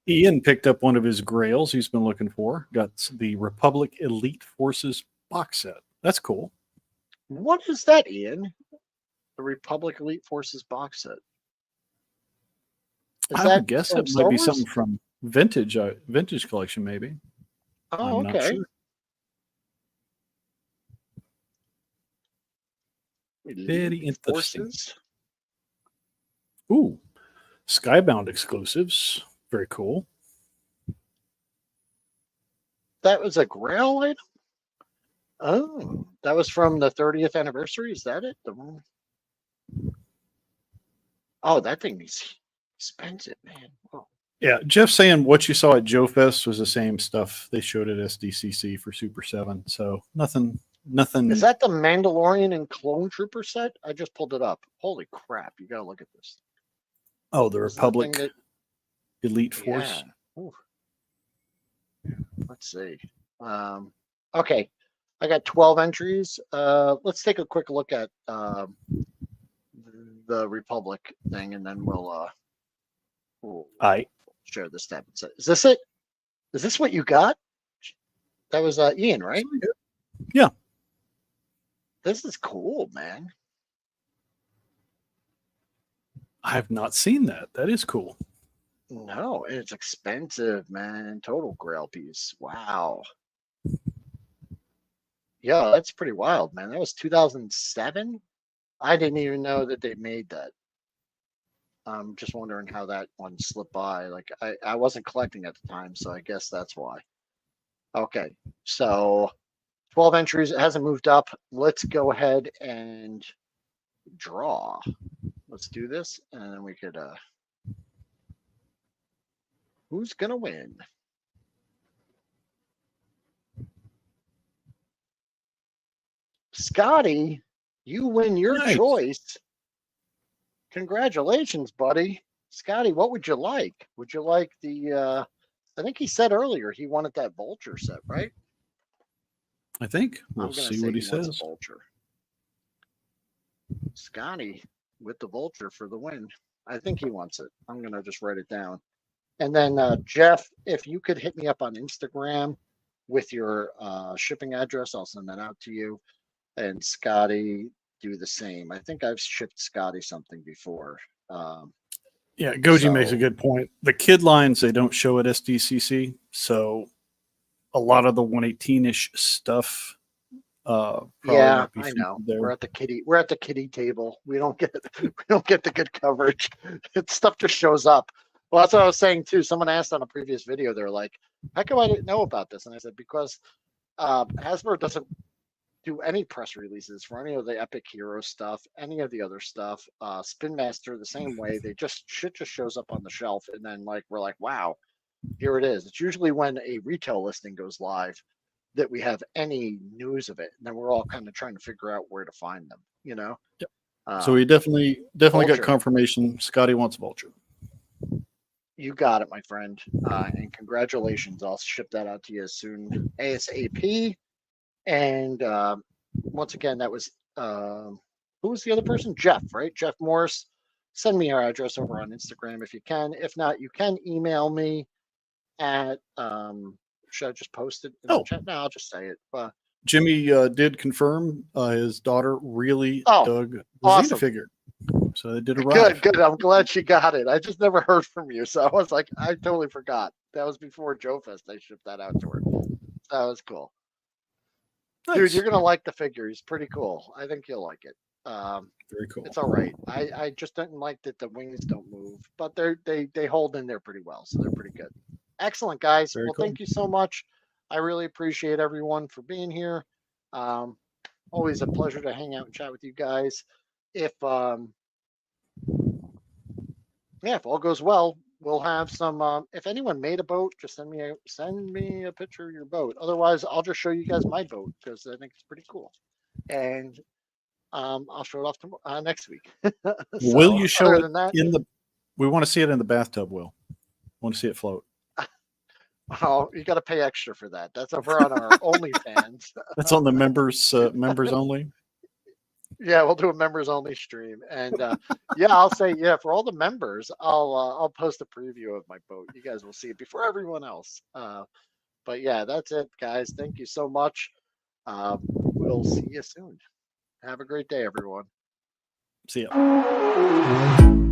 Ian picked up one of his grails he's been looking for. Got the Republic Elite Forces box set. That's cool. What is that, Ian? The Republic Elite Forces box set. I would guess it might be something from vintage collection, maybe. Oh, I'm not sure. Very interesting. Forces? Ooh. Skybound exclusives. Very cool. That was a Grail item? Oh, that was from the 30th anniversary? Is that it? Oh, that thing is expensive, man. Oh. Yeah, Jeff saying what you saw at Joe Fest was the same stuff they showed at SDCC for Super 7. So nothing. Is that the Mandalorian and Clone Trooper set? I just pulled it up. Holy crap. You got to look at this. Oh, the Republic Elite Force. Yeah. Let's see. Okay. I got 12 entries. Let's take a quick look at the Republic thing, and then we'll share this tab. Is this it? Is this what you got? That was Ian, right? Yeah. This is cool, man. I have not seen that. That is cool. No, it's expensive, man. Total Grail piece. Wow. Yeah, that's pretty wild, man. That was 2007. I didn't even know that they made that. I'm just wondering how that one slipped by. Like I wasn't collecting at the time, so I guess that's why. Okay, so 12 entries. It hasn't moved up. Let's go ahead and draw. Let's do this, and then we could. Who's gonna win? Scotty, you win your choice. Congratulations, buddy. Scotty, what would you like? Would you like the? I think he said earlier he wanted that Vulture set, right? I think we'll see what he says. Vulture. Scotty with the Vulture for the win. I think he wants it. I'm gonna just write it down. And then Jeff, if you could hit me up on Instagram with your shipping address, I'll send that out to you. And Scotty, do the same. I think I've shipped Scotty something before. Yeah, Goji makes a good point. The kid lines, they don't show at SDCC. So a lot of the 118-ish stuff. Yeah, I know. There. We're at the kiddie table. We don't get the good coverage. Stuff just shows up. Well, that's what I was saying too. Someone asked on a previous video, they're like, how come I didn't know about this? And I said, because Hasbro doesn't do any press releases for any of the Epic Hero stuff, any of the other stuff. Spin Master the same way. Shit just shows up on the shelf, and then we're like, wow, here it is. It's usually when a retail listing goes live that we have any news of it, and then we're all kind of trying to figure out where to find them. You know. Yep. So we definitely got confirmation. Scotty wants Vulture. You got it, my friend. And congratulations. I'll ship that out to you as soon ASAP. And once again, that was who was the other person? Jeff, right? Jeff Morris. Send me your address over on Instagram if you can. If not, you can email me at should I just post it in the chat? No, I'll just say it. Jimmy did confirm his daughter really dug the awesome. Xena figure. So they did arrive. Good. I'm glad she got it. I just never heard from you. So I was like, I totally forgot. That was before Joe Fest. I shipped that out to her. That was cool. Nice. Dude, you're going to like the figure. He's pretty cool. I think you'll like it. Very cool. It's all right. I just didn't like that the wings don't move, but they hold in there pretty well. So they're pretty good. Excellent, guys. Very cool. Thank you so much. I really appreciate everyone for being here. Always a pleasure to hang out and chat with you guys. If all goes well, we'll have some. If anyone made a boat, just send me a picture of your boat. Otherwise, I'll just show you guys my boat because I think it's pretty cool. And I'll show it off tomorrow, next week. So, will you show it in the? We want to see it in the bathtub. Will want to see it float? Oh, you got to pay extra for that. That's over on our OnlyFans. That's on the members only. Yeah, we'll do a members only stream, and I'll say for all the members, I'll post a preview of my boat. You guys will see it before everyone else. But yeah, that's it, guys. Thank you so much. We'll see you soon. Have a great day, everyone. See ya.